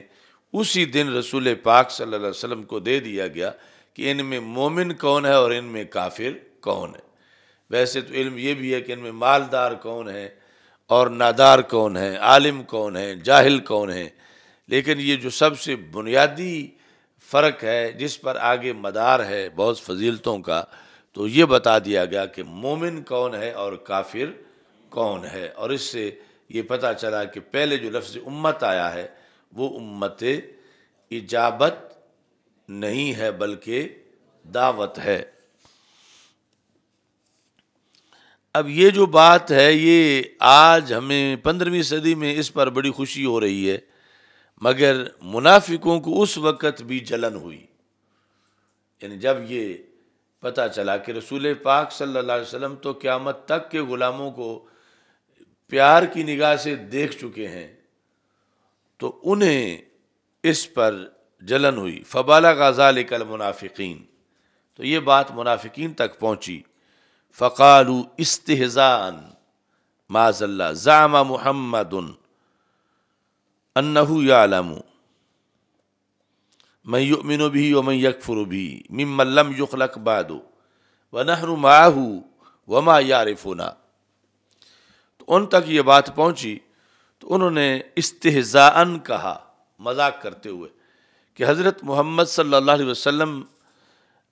اسی دن رسول پاک صلی اللہ علیہ وسلم کو دے دیا گیا کہ ان میں مومن کون ہے اور ان میں کافر کون ہے۔ ویسے تو علم یہ بھی ہے کہ ان میں مالدار کون ہے اور نادار کون ہے، عالم کون ہے، جاہل کون ہے، لیکن یہ جو سب سے بنیادی فرق ہے جس پر آگے مدار ہے بہت فضیلتوں کا، تو یہ بتا دیا گیا کہ مومن کون ہے اور کافر کون ہے۔ اور اس سے یہ پتہ چلا کہ پہلے جو لفظ امت آیا ہے وہ امت اجابت نہیں ہے بلکہ دعوت ہے۔ اب یہ جو بات ہے یہ آج ہمیں 15ویں صدی میں اس پر بڑی خوشی ہو رہی ہے، مگر منافقوں کو اس وقت بھی جلن ہوئی، یعنی جب یہ پتہ چلا کہ رسول پاک صلی اللہ علیہ وسلم تو قیامت تک کے غلاموں کو پیار کی نگاہ سے دیکھ چکے ہیں، تو انہیں اس پر جلن ہوئی۔ فبلغ ذلک المنافقین، تو یہ بات منافقین تک پہنچی۔ فقالوا استہزاء معاذ اللہ زعم محمد انہ یعلم من یؤمن به ومن یکفر به ممن لم یخلق بعد ونحن معه وما یعرفنا۔ تو ان تک یہ بات پہنچی تو انہوں نے استہزاء کہا، مذاق کرتے ہوئے، کہ حضرت محمد صلی اللہ علیہ وسلم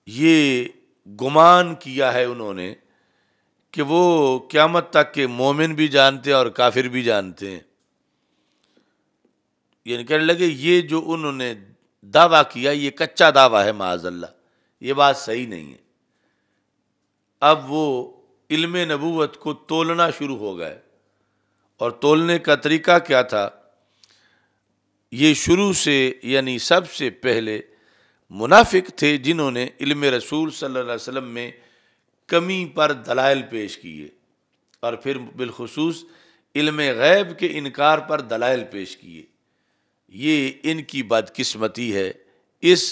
یہ گمان کیا ہے انہوں نے کہ وہ قیامت تک کے مومن بھی جانتے ہیں اور کافر بھی جانتے ہیں، یعنی کہنے لگے یہ جو انہوں نے دعویٰ کیا یہ کچا دعویٰ ہے، معاذ اللہ یہ بات صحیح نہیں ہے۔ اب وہ علم نبوت کو تولنا شروع ہو گئے، اور تولنے کا طریقہ کیا تھا؟ یہ شروع سے یعنی سب سے پہلے منافق تھے جنہوں نے علم رسول صلی اللہ علیہ وسلم میں کمی پر دلائل پیش کیے، اور پھر بالخصوص علم غیب کے انکار پر دلائل پیش کیے۔ یہ ان کی بدقسمتی ہے اس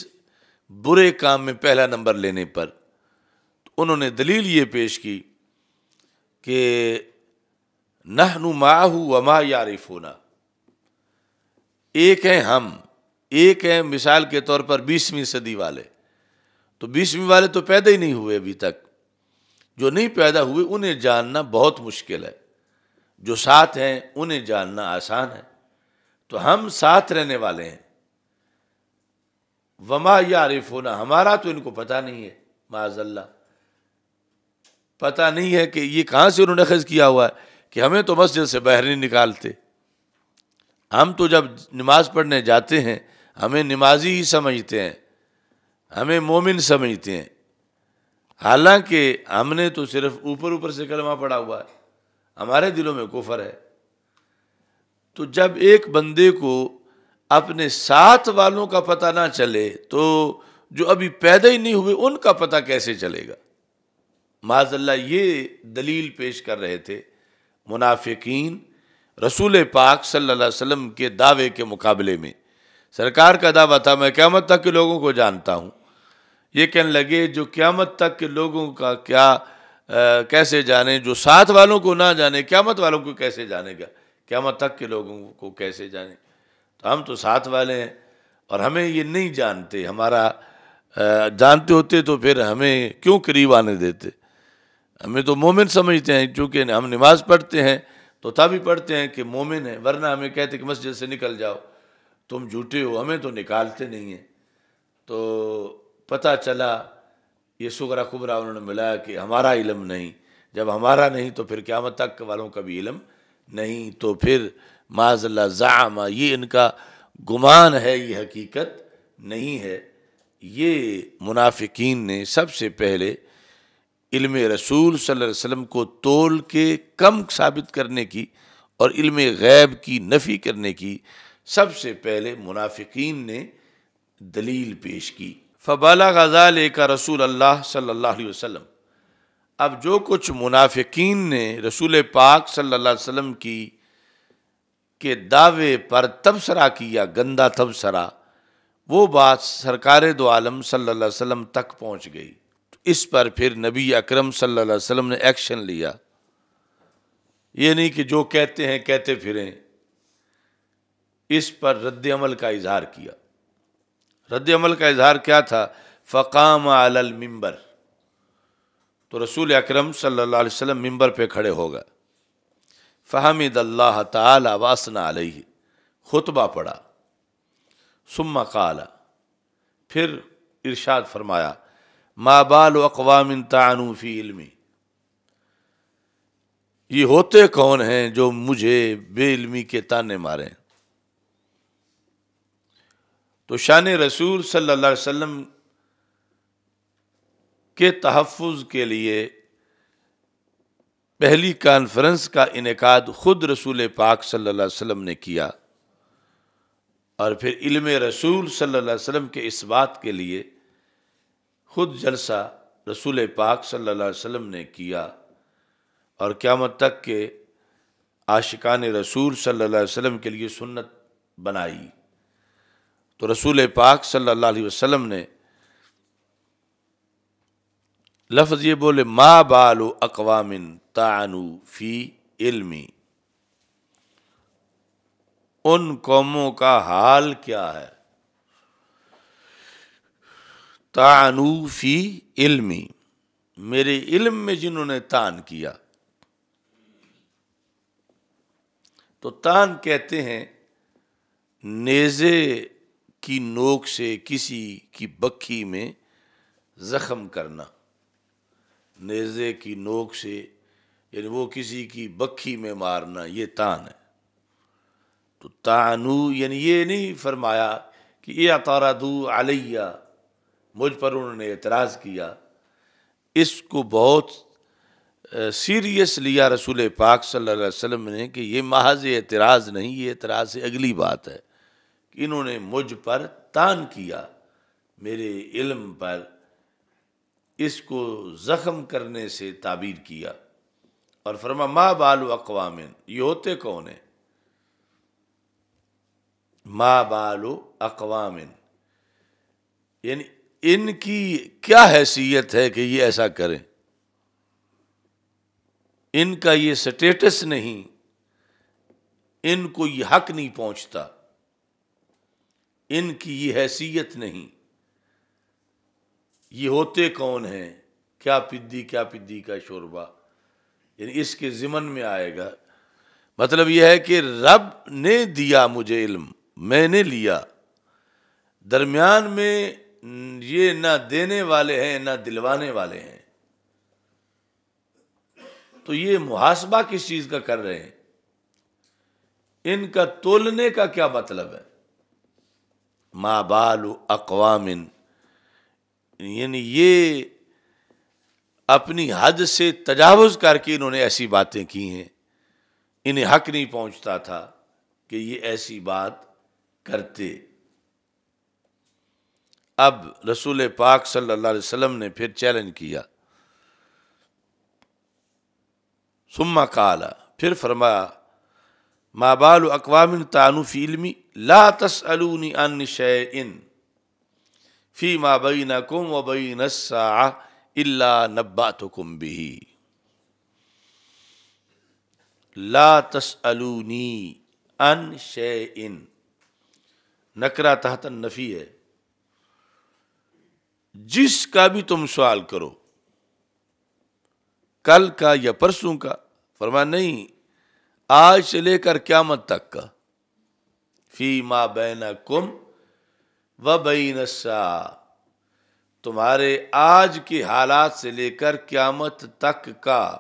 برے کام میں پہلا نمبر لینے پر۔ انہوں نے دلیل یہ پیش کی کہ نحن معہ وما یعرفون، ایک ہیں ہم، ایک ہیں مثال کے طور پر 20ویں صدی والے، تو 20ویں والے تو پیدا ہی نہیں ہوئے ابھی تک، جو نہیں پیدا ہوئے انہیں جاننا بہت مشکل ہے، جو ساتھ ہیں انہیں جاننا آسان ہے، تو ہم ساتھ رہنے والے ہیں، وما یعرفون، ہمارا تو ان کو پتہ نہیں ہے، معاذ اللہ پتہ نہیں ہے کہ یہ کہاں سے انہوں نے اخذ کیا ہوا ہے کہ ہمیں تو مسجد سے باہر نہیں نکالتے، ہم تو جب نماز پڑھنے جاتے ہیں ہمیں نمازی ہی سمجھتے ہیں، ہمیں مومن سمجھتے ہیں، حالانکہ ہم نے تو صرف اوپر اوپر سے کلمہ پڑھا ہوا ہے، ہمارے دلوں میں کفر ہے۔ تو جب ایک بندے کو اپنے ساتھ والوں کا پتہ نہ چلے تو جو ابھی پیدا ہی نہیں ہوئے ان کا پتہ کیسے چلے گا؟ معاذ اللہ یہ دلیل پیش کر رہے تھے منافقین رسول پاک صلی اللہ علیہ وسلم کے دعوے کے مقابلے میں۔ سرکار کا دعویٰ تھا میں قیامت تک کے لوگوں کو جانتا ہوں، یہ کہنے لگے جو قیامت تک کے لوگوں کا کیا کیسے جانے، جو ساتھ والوں کو نہ جانے قیامت والوں کو کیسے جانے گا، قیامت تک کے لوگوں کو کیسے جانے؟ تو ہم تو ساتھ والے ہیں اور ہمیں یہ نہیں جانتے، ہمارا جانتے ہوتے تو پھر ہمیں کیوں قریب آنے دیتے؟ ہمیں تو مومن سمجھتے ہیں، چونکہ ہم نماز پڑھتے ہیں تو تبھی پڑھتے ہیں کہ مومن ہے، ورنہ ہمیں کہتے کہ مسجد سے نکل جاؤ تم جھوٹے ہو، ہمیں تو نکالتے نہیں ہیں۔ تو پتہ چلا یہ صغرا کبرا انہوں نے ملایا کہ ہمارا علم نہیں، جب ہمارا نہیں تو پھر قیامت تک والوں کا بھی علم نہیں، تو پھر معاذ اللہ زعم، یہ ان کا گمان ہے، یہ حقیقت نہیں ہے۔ یہ منافقین نے سب سے پہلے علم رسول صلی اللہ علیہ وسلم کو تول کے کم ثابت کرنے کی اور علم غیب کی نفی کرنے کی سب سے پہلے منافقین نے دلیل پیش کی۔ فبلغ ذلک رسول اللہ صلی اللہ علیہ وسلم، اب جو کچھ منافقین نے رسول پاک صلی اللہ علیہ وسلم کی کے دعوے پر تبصرہ کیا، گندا تبصرہ، وہ بات سرکار دو عالم صلی اللہ علیہ وسلم تک پہنچ گئی۔ اس پر پھر نبی اکرم صلی اللہ علیہ وسلم نے ایکشن لیا، یہ نہیں کہ جو کہتے ہیں کہتے پھریں، اس پر رد عمل کا اظہار کیا۔ رد عمل کا اظہار کیا تھا؟ فقام علی المنبر، تو رسول اکرم صلی اللہ علیہ وسلم منبر پہ کھڑے ہو گئے، فحمد اللہ تعالی واثنى علیہ، خطبہ پڑھا، ثم قال، پھر ارشاد فرمایا، ما بال اقوام طعنوا فی علمی، یہ ہوتے کون ہیں جو مجھے بے علمی کے تانے ماریں؟ تو شان رسول صلی اللہ علیہ وسلم کے تحفظ کے لیے پہلی کانفرنس کا انعقاد خود رسول پاک صلی اللہ علیہ وسلم نے کیا، اور پھر علم رسول صلی اللہ علیہ وسلم کے اس بات کے لیے خود جلسہ رسول پاک صلی اللہ علیہ وسلم نے کیا، اور قیامت تک کے عاشقان رسول صلی اللہ علیہ وسلم کے لیے سنت بنائی۔ تو رسول پاک صلی اللہ علیہ وسلم نے لفظ یہ بولے، ما بال اقوام طعنوا فی علمی، ان قوموں کا حال کیا ہے، طعنوا فی علمی، میرے علم میں جنہوں نے طعن کیا۔ تو طعن کہتے ہیں نیزے کی نوک سے کسی کی بکھی میں زخم کرنا، نیزے کی نوک سے یعنی وہ کسی کی بکھی میں مارنا، یہ طعن ہے۔ تو طعنوا یعنی یہ نہیں فرمایا کہ یہ اعتراضوا علیہ، مجھ پر انہوں نے اعتراض کیا، اس کو بہت سیریس لیا رسول پاک صلی اللہ علیہ وسلم نے کہ یہ محض اعتراض نہیں، یہ اعتراض سے اگلی بات ہے کہ انہوں نے مجھ پر طعن کیا، میرے علم پر اس کو زخم کرنے سے تعبیر کیا، اور فرما ما بال اقوام، یہ ہوتے کون ہیں؟ ما بال اقوام یعنی ان کی کیا حیثیت ہے کہ یہ ایسا کریں، ان کا یہ سٹیٹس نہیں، ان کو یہ حق نہیں پہنچتا، ان کی یہ حیثیت نہیں، یہ ہوتے کون ہیں؟ کیا پدی کا شوربہ، یعنی اس کے ضمن میں آئے گا۔ مطلب یہ ہے کہ رب نے دیا مجھے علم، میں نے لیا، درمیان میں یہ نہ دینے والے ہیں نہ دلوانے والے ہیں، تو یہ محاسبہ کس چیز کا کر رہے ہیں؟ ان کا تولنے کا کیا مطلب ہے؟ ما بال اقوام، یعنی یہ اپنی حد سے تجاوز کر کے انہوں نے ایسی باتیں کی ہیں، انہیں حق نہیں پہنچتا تھا کہ یہ ایسی بات کرتے۔ اب رسول پاک صلی اللہ علیہ وسلم نے پھر چیلنج کیا، ثم قال، پھر فرمایا، ما بال اقوام طعنوا فی علمی لا تسألونی عن شیء فیما بینکم وبین الساعہ الا نبأتکم بہ۔ لا تسألونی عن شیء، نکرہ تحت النفی ہے، جس کا بھی تم سوال کرو، کل کا یا پرسوں کا، فرمایا نہیں، آج سے لے کر قیامت تک کا، فیما بینکم وبین الساعہ، تمہارے آج کے حالات سے لے کر قیامت تک کا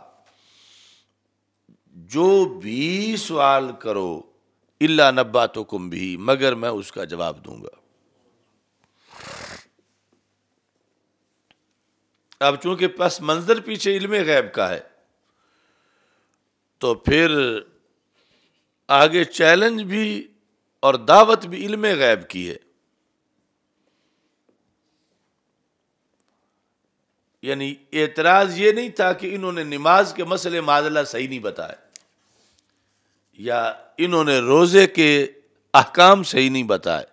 جو بھی سوال کرو، الا نبأتکم بہ، مگر میں اس کا جواب دوں گا۔ اب چونکہ پس منظر پیچھے علم غیب کا ہے، تو پھر آگے چیلنج بھی اور دعوت بھی علم غیب کی ہے۔ یعنی اعتراض یہ نہیں تھا کہ انہوں نے نماز کے مسئلے معاذاللہ صحیح نہیں بتائے، یا انہوں نے روزے کے احکام صحیح نہیں بتائے،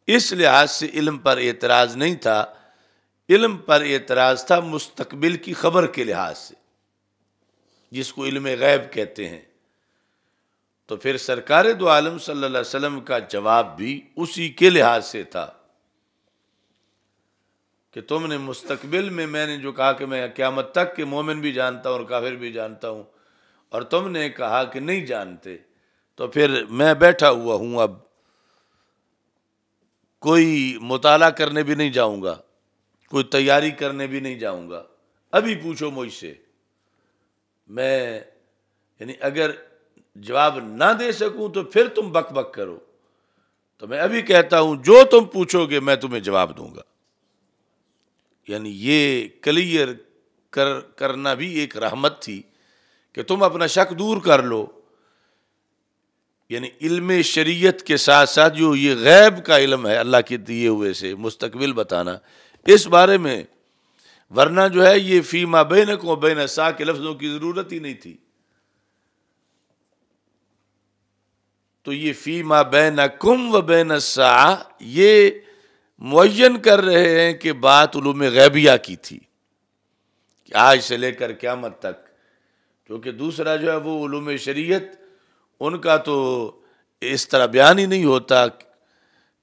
اس لحاظ سے علم پر اعتراض نہیں تھا، علم پر اعتراض تھا مستقبل کی خبر کے لحاظ سے، جس کو علم غیب کہتے ہیں۔ تو پھر سرکار دو عالم صلی اللہ علیہ وسلم کا جواب بھی اسی کے لحاظ سے تھا کہ تم نے مستقبل میں نے جو کہا کہ میں قیامت تک کے مومن بھی جانتا ہوں اور کافر بھی جانتا ہوں، اور تم نے کہا کہ نہیں جانتے، تو پھر میں بیٹھا ہوا ہوں، اب کوئی مطالعہ کرنے بھی نہیں جاؤں گا، کوئی تیاری کرنے بھی نہیں جاؤں گا، ابھی پوچھو مجھ سے، میں یعنی اگر جواب نہ دے سکوں تو پھر تم بک بک کرو، تو میں ابھی کہتا ہوں جو تم پوچھو گے میں تمہیں جواب دوں گا۔ یعنی یہ کلیئر کرنا بھی ایک رحمت تھی کہ تم اپنا شک دور کر لو، یعنی علم شریعت کے ساتھ ساتھ جو یہ غیب کا علم ہے اللہ کے دیے ہوئے سے مستقبل بتانا، اس بارے میں، ورنہ جو ہے یہ فیما بینکم و بین الساعہ کے لفظوں کی ضرورت ہی نہیں تھی۔ تو یہ فیما بینکم و بین الساعہ یہ معین کر رہے ہیں کہ بات علوم غیبیہ کی تھی، کہ آج سے لے کر قیامت تک، کیونکہ دوسرا جو ہے وہ علوم شریعت ان کا تو اس طرح بیان ہی نہیں ہوتا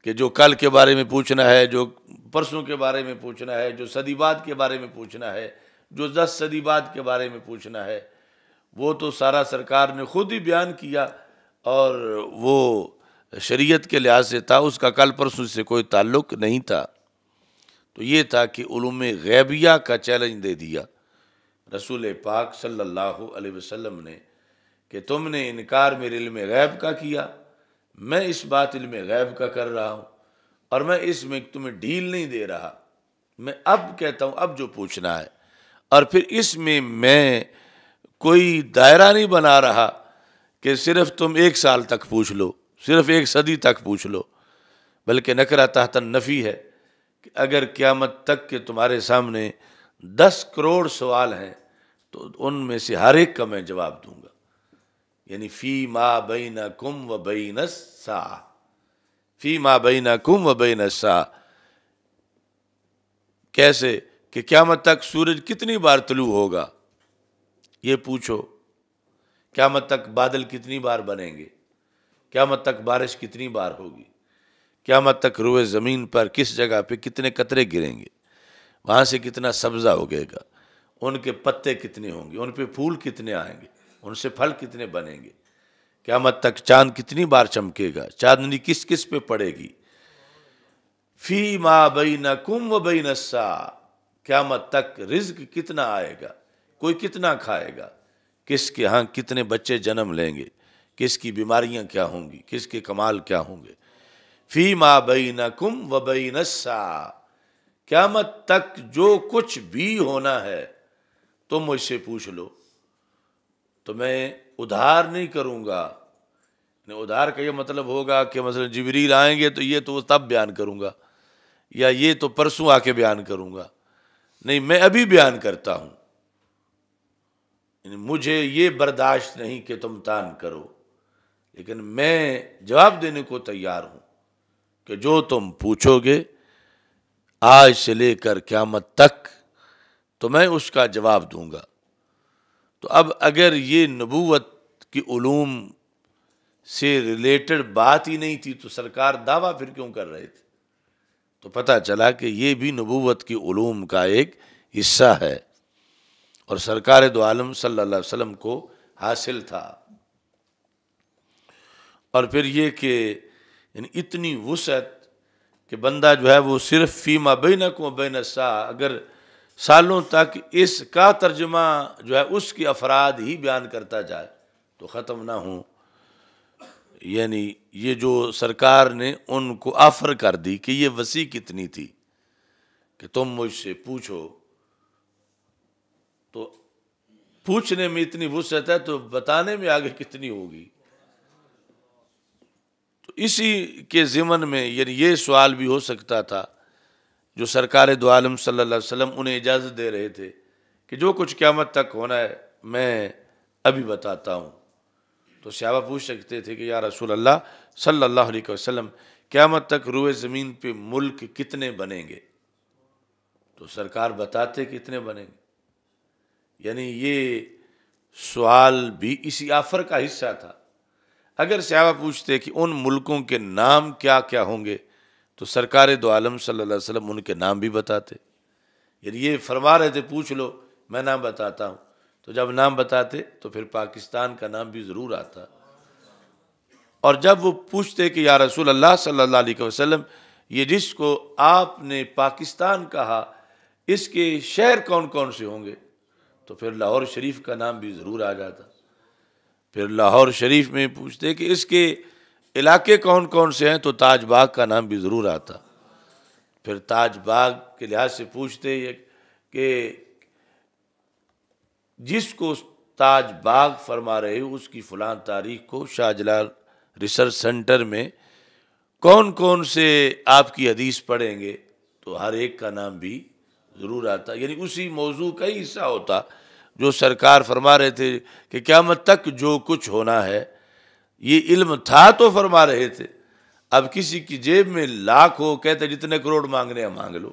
کہ جو کل کے بارے میں پوچھنا ہے، جو پرسوں کے بارے میں پوچھنا ہے، جو صدی بعد کے بارے میں پوچھنا ہے، جو 10 صدی بعد کے بارے میں پوچھنا ہے، وہ تو سارا سرکار نے خود ہی بیان کیا، اور وہ شریعت کے لحاظ سے تھا، اس کا کل پرسوں سے کوئی تعلق نہیں تھا۔ تو یہ تھا کہ علوم غیبیہ کا چیلنج دے دیا رسول پاک صلی اللہ علیہ وسلم نے کہ تم نے انکار میرے علم غیب کا کیا، میں اس بات علم غیب کا کر رہا ہوں، اور میں اس میں تمہیں ڈھیل نہیں دے رہا، میں اب کہتا ہوں اب جو پوچھنا ہے، اور پھر اس میں کوئی دائرہ نہیں بنا رہا کہ صرف تم 1 سال تک پوچھ لو، صرف 1 صدی تک پوچھ لو، بلکہ نکرہ تحت النفی ہے کہ اگر قیامت تک کے تمہارے سامنے 10 کروڑ سوال ہیں تو ان میں سے ہر ایک کا میں جواب دوں گا۔ یعنی فی ما بینکم و بین الساعہ، فی ما بینکم و بین الساعہ، کیسے کہ قیامت تک سورج کتنی بار طلوع ہوگا یہ پوچھو، قیامت تک بادل کتنی بار بنیں گے، قیامت تک بارش کتنی بار ہوگی، قیامت تک روئے زمین پر کس جگہ پہ کتنے قطرے گریں گے، وہاں سے کتنا سبزہ اگے گا، ان کے پتے کتنے ہوں گے، ان پہ پھول کتنے آئیں گے، ان سے پھل کتنے بنیں گے، قیامت تک چاند کتنی بار چمکے گا، چاندنی کس کس پہ پڑے گی، فی ما بینکم و بین الساعہ، قیامت تک رزق کتنا آئے گا، کوئی کتنا کھائے گا، کس کے ہاں کتنے بچے جنم لیں گے، کس کی بیماریاں کیا ہوں گی، کس کے کمال کیا ہوں گے۔ فی ما بینکم و بین الساعہ، قیامت تک جو کچھ بھی ہونا ہے تم مجھ سے پوچھ لو، تو میں ادھار نہیں کروں گا۔ ادھار کا یہ مطلب ہوگا کہ مثلا جبریل آئیں گے تو یہ تو تب بیان کروں گا، یا یہ تو پرسوں آ کے بیان کروں گا، نہیں، میں ابھی بیان کرتا ہوں۔ مجھے یہ برداشت نہیں کہ تم تان کرو، لیکن میں جواب دینے کو تیار ہوں کہ جو تم پوچھو گے آج سے لے کر قیامت تک تو میں اس کا جواب دوں گا۔ تو اب اگر یہ نبوت کی علوم سے ریلیٹڈ بات ہی نہیں تھی تو سرکار دعویٰ پھر کیوں کر رہے تھے؟ تو پتہ چلا کہ یہ بھی نبوت کی علوم کا ایک حصہ ہے اور سرکار دو عالم صلی اللہ علیہ وسلم کو حاصل تھا۔ اور پھر یہ کہ اتنی وسعت کہ بندہ جو ہے وہ صرف فیما بینکم و بین الساعہ، اگر سالوں تک اس کا ترجمہ جو ہے اس کے افراد ہی بیان کرتا جائے تو ختم نہ ہوں۔ یعنی یہ جو سرکار نے ان کو آفر کر دی کہ یہ وسیع کتنی تھی کہ تم مجھ سے پوچھو، تو پوچھنے میں اتنی وسعت ہے تو بتانے میں آگے کتنی ہوگی۔ تو اسی کے ضمن میں یعنی یہ سوال بھی ہو سکتا تھا جو سرکار دو عالم صلی اللہ علیہ وسلم انہیں اجازت دے رہے تھے کہ جو کچھ قیامت تک ہونا ہے میں ابھی بتاتا ہوں، تو صحابہ پوچھ سکتے تھے کہ یا رسول اللہ صلی اللہ علیہ وسلم قیامت تک روئے زمین پہ ملک کتنے بنیں گے؟ تو سرکار بتاتے کتنے بنیں گے۔ یعنی یہ سوال بھی اسی آفر کا حصہ تھا۔ اگر صحابہ پوچھتے کہ ان ملکوں کے نام کیا کیا ہوں گے تو سرکار دو عالم صلی اللہ علیہ وسلم ان کے نام بھی بتاتے۔ یعنی یہ فرما رہے تھے پوچھ لو، میں نام بتاتا ہوں، تو جب نام بتاتے تو پھر پاکستان کا نام بھی ضرور آتا۔ اور جب وہ پوچھتے کہ یا رسول اللہ صلی اللہ علیہ وسلم یہ جس کو آپ نے پاکستان کہا اس کے شہر کون کون سے ہوں گے، تو پھر لاہور شریف کا نام بھی ضرور آ جاتا۔ پھر لاہور شریف میں پوچھتے کہ اس کے علاقے کون کون سے ہیں تو تاج باغ کا نام بھی ضرور آتا۔ پھر تاج باغ کے لحاظ سے پوچھتے کہ جس کو تاج باغ فرما رہے ہو اس کی فلاں تاریخ کو شاہ جلال ریسرچ سینٹر میں کون کون سے آپ کی حدیث پڑھیں گے، تو ہر ایک کا نام بھی ضرور آتا۔ یعنی اسی موضوع کا ہی حصہ ہوتا جو سرکار فرما رہے تھے کہ قیامت تک جو کچھ ہونا ہے یہ علم تھا تو فرما رہے تھے۔ اب کسی کی جیب میں لاکھ ہو، کہتے جتنے کروڑ مانگنے ہیں مانگ لو،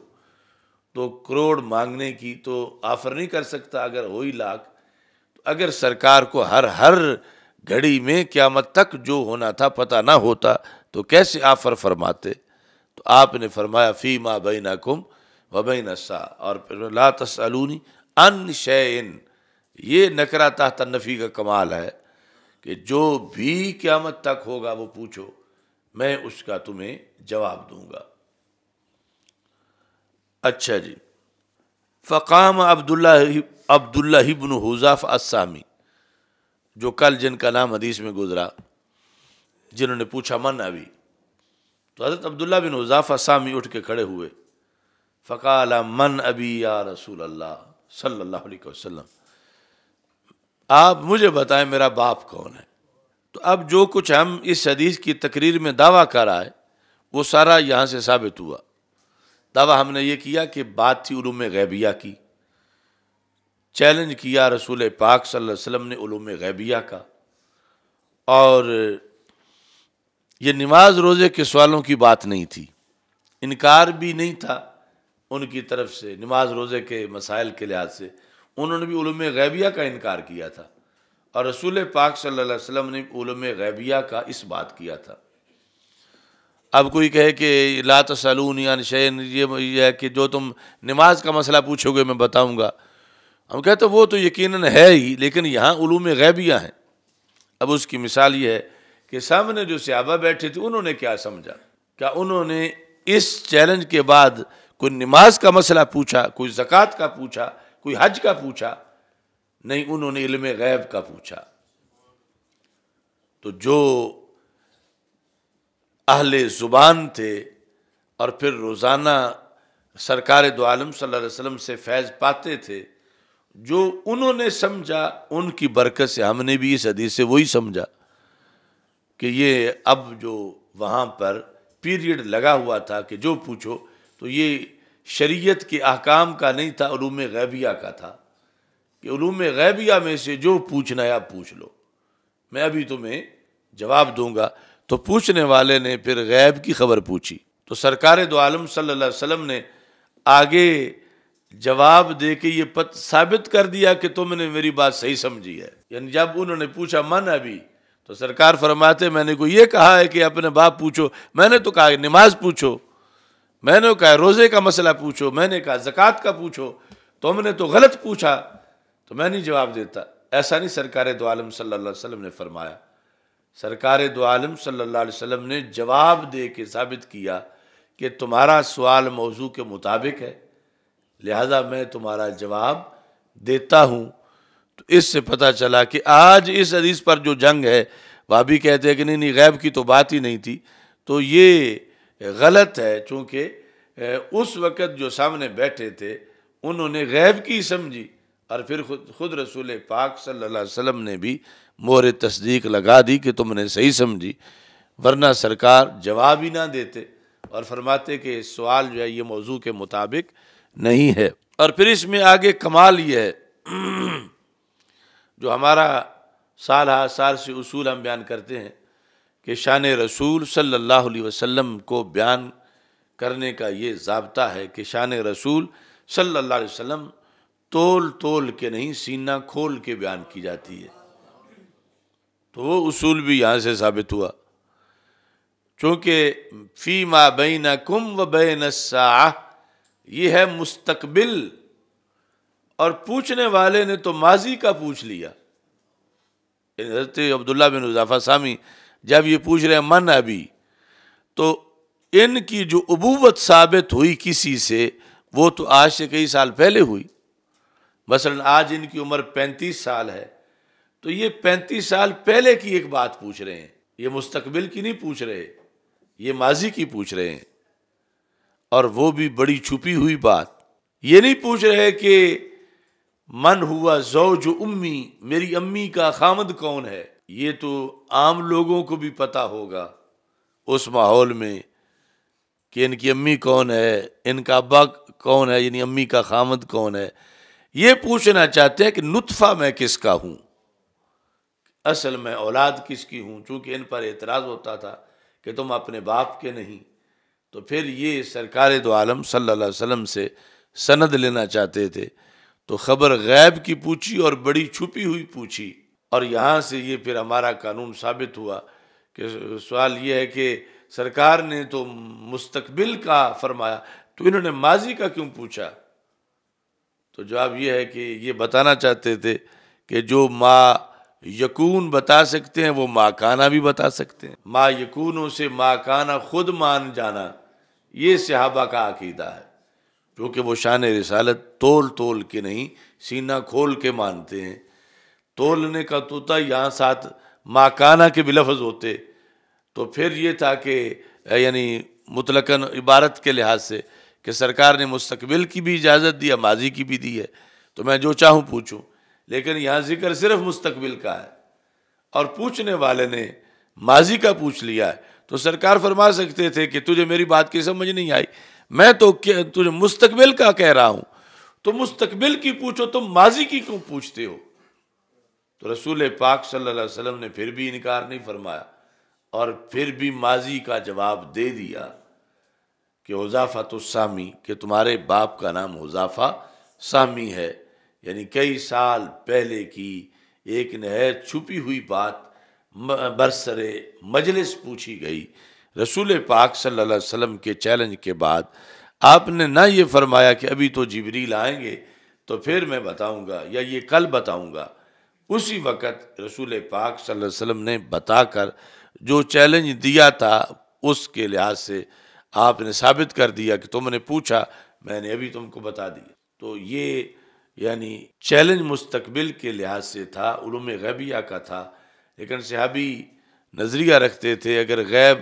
تو کروڑ مانگنے کی تو آفر نہیں کر سکتا اگر ہوئی لاکھ۔ تو اگر سرکار کو ہر گھڑی میں قیامت تک جو ہونا تھا پتہ نہ ہوتا تو کیسے آفر فرماتے؟ تو آپ نے فرمایا فی ما بینکم و بین الساعہ، اور پھر لا تسألونی عن شیء، یہ نکرہ تحت نفی کا کمال ہے کہ جو بھی قیامت تک ہوگا وہ پوچھو، میں اس کا تمہیں جواب دوں گا۔ اچھا جی، فقام عبداللہ بن حذافہ السامی، جو کل جن کا نام حدیث میں گزرا، جنہوں نے پوچھا من ابی، تو حضرت عبداللہ بن حذافہ سامی اٹھ کے کھڑے ہوئے، فقال من ابی یا رسول اللہ صلی اللہ علیہ وسلم، آپ مجھے بتائیں میرا باپ کون ہے۔ تو اب جو کچھ ہم اس حدیث کی تقریر میں دعویٰ کر رہا ہے وہ سارا یہاں سے ثابت ہوا۔ دعویٰ ہم نے یہ کیا کہ بات تھی علوم غیبیہ کی، چیلنج کیا رسول پاک صلی اللہ علیہ وسلم نے علوم غیبیہ کا، اور یہ نماز روزے کے سوالوں کی بات نہیں تھی، انکار بھی نہیں تھا ان کی طرف سے نماز روزے کے مسائل کے لحاظ سے، انہوں نے بھی علوم غیبیہ کا انکار کیا تھا، اور رسول پاک صلی اللہ علیہ وسلم نے علوم غیبیہ کا اس بات کیا تھا۔ اب کوئی کہے کہ لا تسألونی عن شیء، یہ ہے کہ جو تم نماز کا مسئلہ پوچھو گے میں بتاؤں گا، ہم کہتے وہ تو یقیناً ہے ہی، لیکن یہاں علوم غیبیہ ہیں۔ اب اس کی مثال یہ ہے کہ سامنے جو صحابہ بیٹھے تھے انہوں نے کیا سمجھا، کیا انہوں نے اس چیلنج کے بعد کوئی نماز کا مسئلہ پوچھا، کوئی زکوٰۃ کا پوچھا، کوئی حج کا پوچھا، نہیں، انہوں نے علم غیب کا پوچھا۔ تو جو اہل زبان تھے اور پھر روزانہ سرکار دو عالم صلی اللہ علیہ وسلم سے فیض پاتے تھے، جو انہوں نے سمجھا، ان کی برکت سے ہم نے بھی اس حدیث سے وہی سمجھا کہ یہ اب جو وہاں پر پیریڈ لگا ہوا تھا کہ جو پوچھو، تو یہ شریعت کے احکام کا نہیں تھا، علوم غیبیہ کا تھا، کہ علوم غیبیہ میں سے جو پوچھنا ہے آپ پوچھ لو، میں ابھی تمہیں جواب دوں گا۔ تو پوچھنے والے نے پھر غیب کی خبر پوچھی، تو سرکار دو عالم صلی اللہ علیہ وسلم نے آگے جواب دے کے یہ ثابت کر دیا کہ تم نے میری بات صحیح سمجھی ہے۔ یعنی جب انہوں نے پوچھا من ابھی، تو سرکار فرماتے میں نے کو یہ کہا ہے کہ اپنے باپ پوچھو، میں نے تو کہا نماز پوچھو، میں نے کہا روزے کا مسئلہ پوچھو، میں نے کہا زکوٰۃ کا پوچھو، تم نے تو غلط پوچھا، تو میں نہیں جواب دیتا۔ ایسا نہیں سرکار دو عالم صلی اللہ علیہ وسلم نے فرمایا۔ سرکار دو عالم صلی اللہ علیہ وسلم نے جواب دے کے ثابت کیا کہ تمہارا سوال موضوع کے مطابق ہے، لہذا میں تمہارا جواب دیتا ہوں۔ تو اس سے پتہ چلا کہ آج اس حدیث پر جو جنگ ہے، وہ بھی کہتے ہیں کہ نہیں غیب کی تو بات ہی نہیں تھی، تو یہ غلط ہے، چونکہ اس وقت جو سامنے بیٹھے تھے انہوں نے غیب کی سمجھی، اور پھر خود رسول پاک صلی اللہ علیہ وسلم نے بھی مہر تصدیق لگا دی کہ تم نے صحیح سمجھی، ورنہ سرکار جواب ہی نہ دیتے اور فرماتے کہ سوال جو ہے یہ موضوع کے مطابق نہیں ہے۔ اور پھر اس میں آگے کمال یہ ہے جو ہمارا سال ہر سال سے اصول ہم بیان کرتے ہیں کہ شان رسول صلی اللہ علیہ وسلم کو بیان کرنے کا یہ ضابطہ ہے کہ شان رسول صلی اللہ علیہ وسلم تول تول کے نہیں، سینہ کھول کے بیان کی جاتی ہے۔ تو وہ اصول بھی یہاں سے ثابت ہوا، چونکہ فی ما بینکم و بین الساعہ، یہ ہے مستقبل، اور پوچھنے والے نے تو ماضی کا پوچھ لیا۔ حضرت عبداللہ بن حذیفہ سامی جب یہ پوچھ رہے ہیں من ابھی، تو ان کی جو ابوت ثابت ہوئی کسی سے، وہ تو آج سے کئی سال پہلے ہوئی۔ مثلا آج ان کی عمر 35 سال ہے، تو یہ 35 سال پہلے کی ایک بات پوچھ رہے ہیں، یہ مستقبل کی نہیں پوچھ رہے، یہ ماضی کی پوچھ رہے ہیں، اور وہ بھی بڑی چھپی ہوئی بات۔ یہ نہیں پوچھ رہے کہ من ہوا زوج امی، میری امی کا خامد کون ہے، یہ تو عام لوگوں کو بھی پتہ ہوگا اس ماحول میں کہ ان کی امی کون ہے، ان کا ابا کون ہے، یعنی امی کا خامد کون ہے۔ یہ پوچھنا چاہتے ہیں کہ نطفہ میں کس کا ہوں، اصل میں اولاد کس کی ہوں، چونکہ ان پر اعتراض ہوتا تھا کہ تم اپنے باپ کے نہیں، تو پھر یہ سرکار دو عالم صلی اللہ علیہ وسلم سے سند لینا چاہتے تھے، تو خبر غیب کی پوچھی اور بڑی چھپی ہوئی پوچھی، اور یہاں سے یہ پھر ہمارا قانون ثابت ہوا کہ سوال یہ ہے کہ سرکار نے تو مستقبل کا فرمایا، تو انہوں نے ماضی کا کیوں پوچھا؟ تو جواب یہ ہے کہ یہ بتانا چاہتے تھے کہ جو ما یکون بتا سکتے ہیں وہ ما کانا بھی بتا سکتے ہیں۔ ما یکونوں سے ما کانا خود مان جانا، یہ صحابہ کا عقیدہ ہے، کیونکہ وہ شان رسالت تول تول کے نہیں، سینہ کھول کے مانتے ہیں۔ تولنے کا تو تھا، یہاں ساتھ ما کانا کے بھی لفظ ہوتے، تو پھر یہ تھا کہ یعنی مطلقاً عبارت کے لحاظ سے کہ سرکار نے مستقبل کی بھی اجازت دی ہے، ماضی کی بھی دی ہے، تو میں جو چاہوں پوچھوں، لیکن یہاں ذکر صرف مستقبل کا ہے، اور پوچھنے والے نے ماضی کا پوچھ لیا ہے، تو سرکار فرما سکتے تھے کہ تجھے میری بات کی سمجھ نہیں آئی، میں تو تجھے مستقبل کا کہہ رہا ہوں، تو مستقبل کی پوچھو، تم ماضی کی کیوں پوچھتے ہو؟ تو رسول پاک صلی اللہ علیہ وسلم نے پھر بھی انکار نہیں فرمایا، اور پھر بھی ماضی کا جواب دے دیا کہ حذیفہ السامی، کہ تمہارے باپ کا نام حذیفہ سامی ہے، یعنی کئی سال پہلے کی ایک نہایت چھپی ہوئی بات برسر مجلس پوچھی گئی۔ رسول پاک صلی اللہ علیہ وسلم کے چیلنج کے بعد آپ نے نہ یہ فرمایا کہ ابھی تو جبریل آئیں گے تو پھر میں بتاؤں گا، یا یہ کل بتاؤں گا، اسی وقت رسول پاک صلی اللہ علیہ وسلم نے بتا کر جو چیلنج دیا تھا اس کے لحاظ سے آپ نے ثابت کر دیا کہ تم نے پوچھا، میں نے ابھی تم کو بتا دیا۔ تو یہ یعنی چیلنج مستقبل کے لحاظ سے تھا، علوم غیبیہ کا تھا، لیکن صحابی نظریہ رکھتے تھے اگر غیب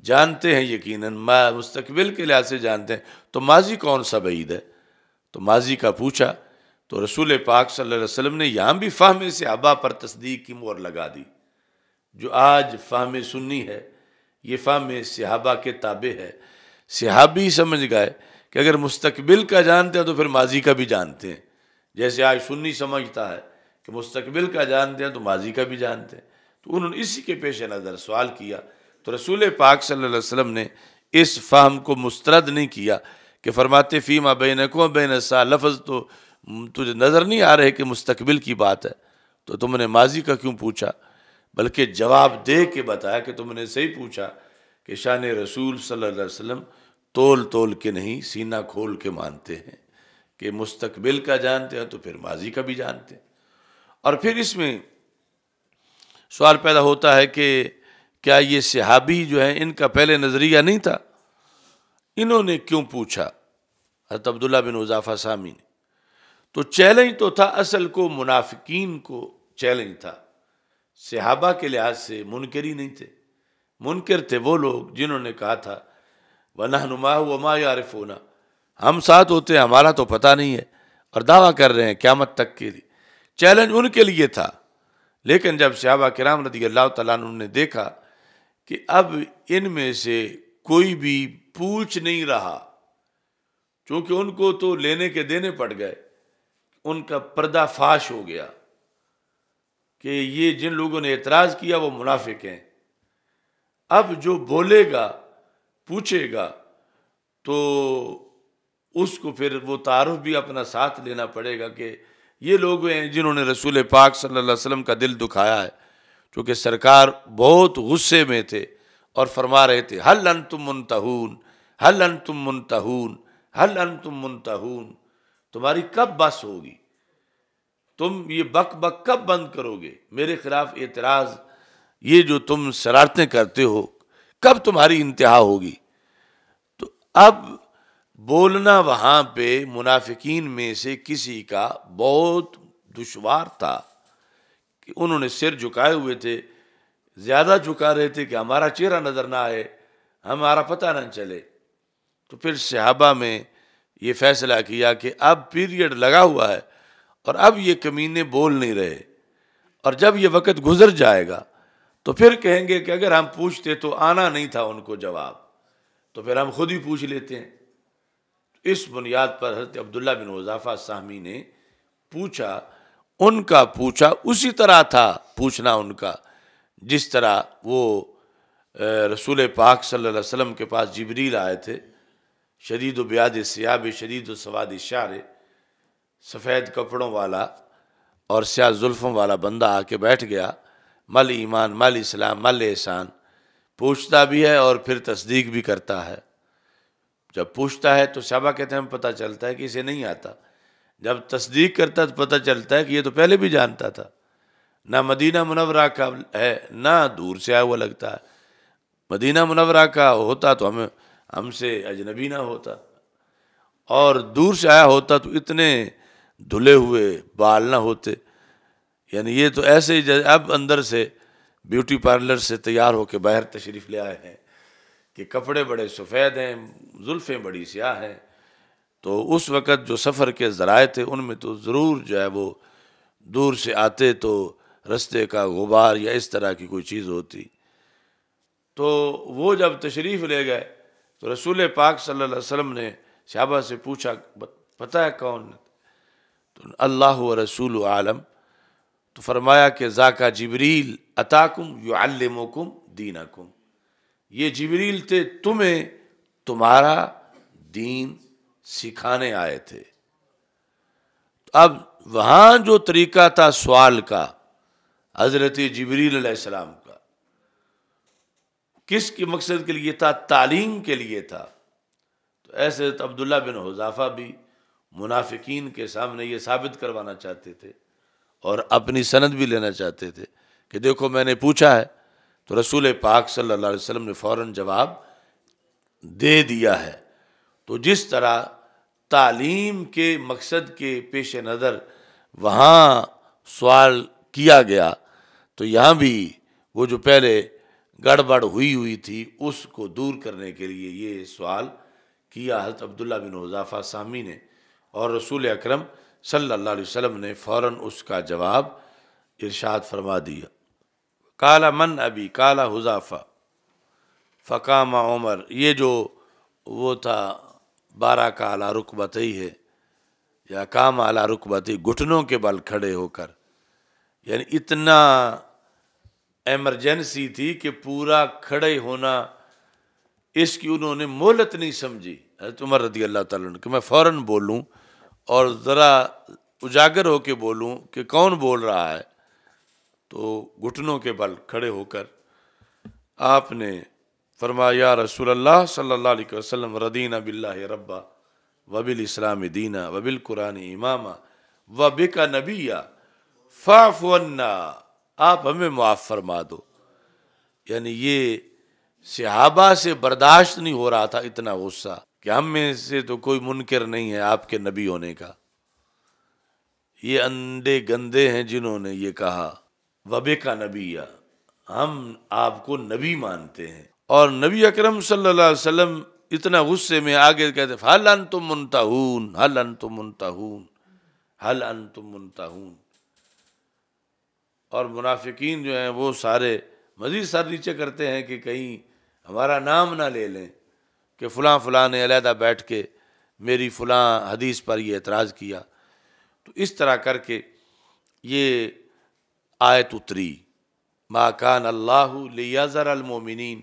جانتے ہیں یقیناً، مستقبل کے لحاظ سے جانتے ہیں تو ماضی کون سا بعید ہے؟ تو ماضی کا پوچھا تو رسول پاک صلی اللہ علیہ وسلم نے یہاں بھی فہم صحابہ پر تصدیق کی مہر لگا دی۔ جو آج فہم سنی ہے یہ فہم صحابہ کے تابع ہے۔ صحابی سمجھ گئے کہ اگر مستقبل کا جانتے ہیں تو پھر ماضی کا بھی جانتے ہیں، جیسے آج سنی سمجھتا ہے کہ مستقبل کا جانتے ہیں تو ماضی کا بھی جانتے ہیں۔ تو انہوں نے اسی کے پیش نظر سوال کیا، تو رسول پاک صلی اللہ علیہ وسلم نے اس فہم کو مسترد نہیں کیا کہ فرماتے فیما بینکم و بین الساعہ، لفظ تو تجھے نظر نہیں آ رہے کہ مستقبل کی بات ہے تو تم نے ماضی کا کیوں پوچھا، بلکہ جواب دے کے بتایا کہ تم نے صحیح پوچھا کہ شان رسول صلی اللہ علیہ وسلم تول تول کے نہیں سینہ کھول کے مانتے ہیں کہ مستقبل کا جانتے ہیں تو پھر ماضی کا بھی جانتے ہیں۔ اور پھر اس میں سوال پیدا ہوتا ہے کہ کیا یہ صحابی جو ہیں ان کا پہلے نظریہ نہیں تھا؟ انہوں نے کیوں پوچھا؟ حضرت عبداللہ بن حذیفہ سامی نے تو چیلنج تو تھا، اصل کو منافقین کو چیلنج تھا، صحابہ کے لحاظ سے منکری نہیں تھے۔ منکر تھے وہ لوگ جنہوں نے کہا تھا وَنَحْنُ مَعَهُ وَمَا يَعْرِفُونَ، ہم ساتھ ہوتے ہیں ہمارا تو پتہ نہیں ہے، اور دعویٰ کر رہے ہیں قیامت تک کے لیے۔ چیلنج ان کے لیے تھا، لیکن جب صحابہ کرام رضی اللہ تعالیٰ عنہ نے دیکھا کہ اب ان میں سے کوئی بھی پوچھ نہیں رہا، چونکہ ان کو تو لینے کے دینے پڑ گئے، ان کا پردہ فاش ہو گیا کہ یہ جن لوگوں نے اعتراض کیا وہ منافق ہیں۔ اب جو بولے گا پوچھے گا تو اس کو پھر وہ تعارف بھی اپنا ساتھ لینا پڑے گا کہ یہ لوگ ہیں جنہوں نے رسول پاک صلی اللہ علیہ وسلم کا دل دکھایا ہے، چونکہ سرکار بہت غصے میں تھے اور فرما رہے تھے ہل انتم منتہون، ہل انتم منتہون، ہل انتم منتہون، تمہاری کب بس ہوگی، تم یہ بک بک کب بند کرو گے، میرے خلاف اعتراض یہ جو تم شرارتیں کرتے ہو کب تمہاری انتہا ہوگی۔ تو اب بولنا وہاں پہ منافقین میں سے کسی کا بہت دشوار تھا کہ انہوں نے سر جھکائے ہوئے تھے، زیادہ جھکا رہے تھے کہ ہمارا چہرہ نظر نہ آئے، ہمارا پتہ نہ چلے۔ تو پھر صحابہ میں یہ فیصلہ کیا کہ اب پیریڈ لگا ہوا ہے اور اب یہ کمینے بول نہیں رہے، اور جب یہ وقت گزر جائے گا تو پھر کہیں گے کہ اگر ہم پوچھتے تو آنا نہیں تھا ان کو جواب، تو پھر ہم خود ہی پوچھ لیتے ہیں۔ اس بنیاد پر حضرت عبداللہ بن حذیفہ سہمی نے پوچھا، ان کا پوچھا اسی طرح تھا پوچھنا ان کا جس طرح وہ رسول پاک صلی اللہ علیہ وسلم کے پاس جبریل آئے تھے، شدید و بیاض الثیاب شدید و سواد الشعر، سفید کپڑوں والا اور سیاہ زلفوں والا بندہ آ کے بیٹھ گیا، مل ایمان مل اسلام مل احسان، پوچھتا بھی ہے اور پھر تصدیق بھی کرتا ہے۔ جب پوچھتا ہے تو صحابہ کہتے ہیں ہم پتہ چلتا ہے کہ اسے نہیں آتا، جب تصدیق کرتا ہے تو پتہ چلتا ہے کہ یہ تو پہلے بھی جانتا تھا، نہ مدینہ منورہ کا ہے نہ دور سے آیا ہوا لگتا ہے، مدینہ منورہ کا ہوتا تو ہم سے اجنبی نہ ہوتا، اور دور سے آیا ہوتا تو اتنے دھلے ہوئے بال نہ ہوتے، یعنی یہ تو ایسے ہی اب اندر سے بیوٹی پارلر سے تیار ہو کے باہر تشریف لے آئے ہیں کہ کپڑے بڑے سفید ہیں، زلفیں بڑی سیاہ ہیں، تو اس وقت جو سفر کے ذرائع تھے ان میں تو ضرور جو ہے وہ دور سے آتے تو رستے کا غبار یا اس طرح کی کوئی چیز ہوتی۔ تو وہ جب تشریف لے گئے تو رسول پاک صلی اللہ علیہ وسلم نے صحابہ سے پوچھا پتہ ہے کون؟ تو اللہ و رسول عالم، تو فرمایا کہ ذاک جبریل اتاکم یعلمکم دینکم، یہ جبریل تھے تمہیں تمہارا دین سکھانے آئے تھے۔ اب وہاں جو طریقہ تھا سوال کا حضرت جبریل علیہ السلام کا، کس کے مقصد کے لیے تھا؟ تعلیم کے لیے تھا۔ تو ایسے عبداللہ بن حذیفہ بھی منافقین کے سامنے یہ ثابت کروانا چاہتے تھے اور اپنی سند بھی لینا چاہتے تھے کہ دیکھو میں نے پوچھا ہے، تو رسول پاک صلی اللہ علیہ وسلم نے فوراً جواب دے دیا ہے۔ تو جس طرح تعلیم کے مقصد کے پیش نظر وہاں سوال کیا گیا، تو یہاں بھی وہ جو پہلے گڑبڑ ہوئی تھی اس کو دور کرنے کے لیے یہ سوال کیا حضرت عبداللہ بن حذافہ سامی نے، اور رسول اکرم صلی اللہ علیہ وسلم نے فوراً اس کا جواب ارشاد فرما دیا۔ قال من ابی، قال حذافہ، فقام عمر، یہ جو وہ تھا 12 کا علی رکبتہی ہے، یا قام علی رکبتہی، گھٹنوں کے بل کھڑے ہو کر، یعنی اتنا ایمرجنسی تھی کہ پورا کھڑے ہونا اس کی انہوں نے مہلت نہیں سمجھی حضرت عمر رضی اللہ تعالیٰ عنہ کہ میں فوراً بولوں اور ذرا اجاگر ہو کے بولوں کہ کون بول رہا ہے۔ تو گھٹنوں کے بل کھڑے ہو کر آپ نے فرمایا یا رسول اللہ صلی اللہ علیہ وسلم، رضینا باللہ ربا وبالاسلام دینا وبالقرآن اماما وبک نبیا فاعف عنا، آپ ہمیں معاف فرما دو۔ یعنی یہ صحابہ سے برداشت نہیں ہو رہا تھا اتنا غصہ کہ ہم میں سے تو کوئی منکر نہیں ہے آپ کے نبی ہونے کا، یہ انڈے گندے ہیں جنہوں نے یہ کہا وبک نبیا، ہم آپ کو نبی مانتے ہیں۔ اور نبی اکرم صلی اللہ علیہ وسلم اتنا غصے میں آگے کہتے حل انتم منتہون، حل انتم منتہون، حل انتم منتہون۔ اور منافقین جو ہیں وہ سارے مزید سر نیچے کرتے ہیں کہ کہیں ہمارا نام نہ لے لیں کہ فلاں فلاں نے علیحدہ بیٹھ کے میری فلاں حدیث پر یہ اعتراض کیا۔ تو اس طرح کر کے یہ آیت اتری، ما کان اللہ لیذر المؤمنین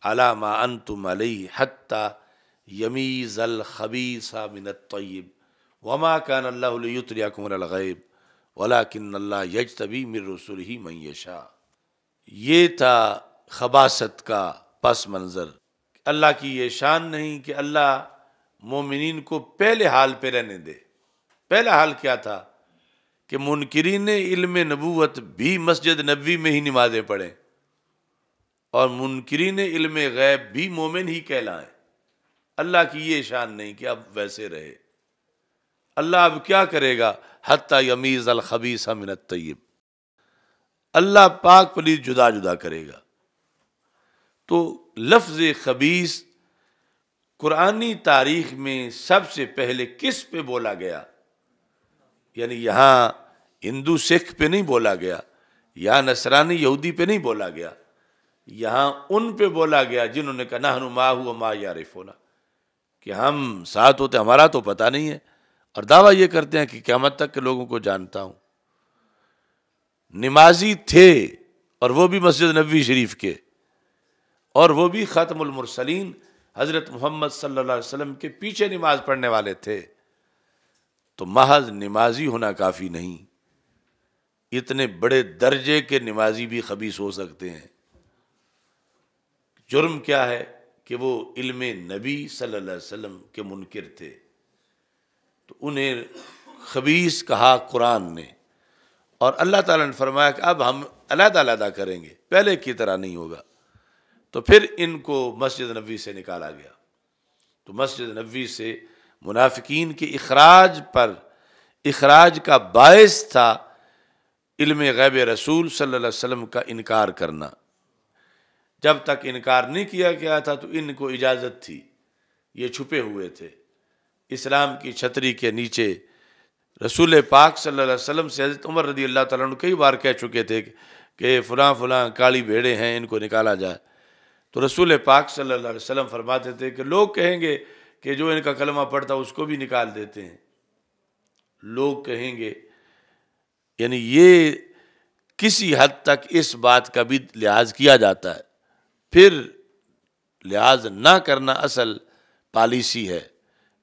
علی ما انتم علیہ حتی یمیز الخبیث من الطیب وما کان اللہ لیطلعکم علی الغیب ولیکن اللہ یجتبی من رسلہ من یشاء۔ یہ تھا خباثت کا پس منظر۔ اللہ کی یہ شان نہیں کہ اللہ مومنین کو پہلے حال پہ رہنے دے۔ پہلا حال کیا تھا کہ منکرین علم نبوت بھی مسجد نبوی میں ہی نمازیں پڑھیں اور منکرین علم غیب بھی مومن ہی کہلائیں۔ اللہ کی یہ شان نہیں کہ اب ویسے رہے۔ اللہ اب کیا کرے گا؟ حتی یمیز الخبیث من الطیب، اللہ پاک پلیت جدا جدا کرے گا۔ تو لفظ خبیث قرآنی تاریخ میں سب سے پہلے کس پہ بولا گیا؟ یعنی یہاں ہندو سکھ پہ نہیں بولا گیا، یہاں نصرانی یہودی پہ نہیں بولا گیا، یہاں ان پہ بولا گیا جنہوں نے کہا نحن معہ وما یعرفون، کہ ہم ساتھ ہوتے ہمارا تو پتہ نہیں ہے، اور دعویٰ یہ کرتے ہیں کہ قیامت تک کے لوگوں کو جانتا ہوں۔ نمازی تھے اور وہ بھی مسجد نبوی شریف کے، اور وہ بھی خاتم المرسلین حضرت محمد صلی اللہ علیہ وسلم کے پیچھے نماز پڑھنے والے تھے۔ تو محض نمازی ہونا کافی نہیں، اتنے بڑے درجے کے نمازی بھی خبیث ہو سکتے ہیں۔ جرم کیا ہے کہ وہ علم نبی صلی اللہ علیہ وسلم کے منکر تھے، تو انہیں خبیث کہا قرآن نے، اور اللہ تعالیٰ نے فرمایا کہ اب ہم علیحدہ علیحدہ کریں گے، پہلے کی طرح نہیں ہوگا۔ تو پھر ان کو مسجد نبوی سے نکالا گیا۔ تو مسجد نبوی سے منافقین کے اخراج کا باعث تھا علم غیب رسول صلی اللہ علیہ وسلم کا انکار کرنا۔ جب تک انکار نہیں کیا گیا تھا تو ان کو اجازت تھی، یہ چھپے ہوئے تھے اسلام کی چھتری کے نیچے۔ رسول پاک صلی اللہ علیہ وسلم سے حضرت عمر رضی اللہ تعالیٰ عنہ کئی بار کہہ چکے تھے کہ فلاں فلاں کالی بھیڑیں ہیں، ان کو نکالا جائے۔ تو رسول پاک صلی اللہ علیہ وسلم فرماتے تھے کہ لوگ کہیں گے کہ جو ان کا کلمہ پڑھتا اس کو بھی نکال دیتے ہیں، لوگ کہیں گے۔ یعنی یہ کسی حد تک اس بات کا بھی لحاظ کیا جاتا ہے، پھر لحاظ نہ کرنا اصل پالیسی ہے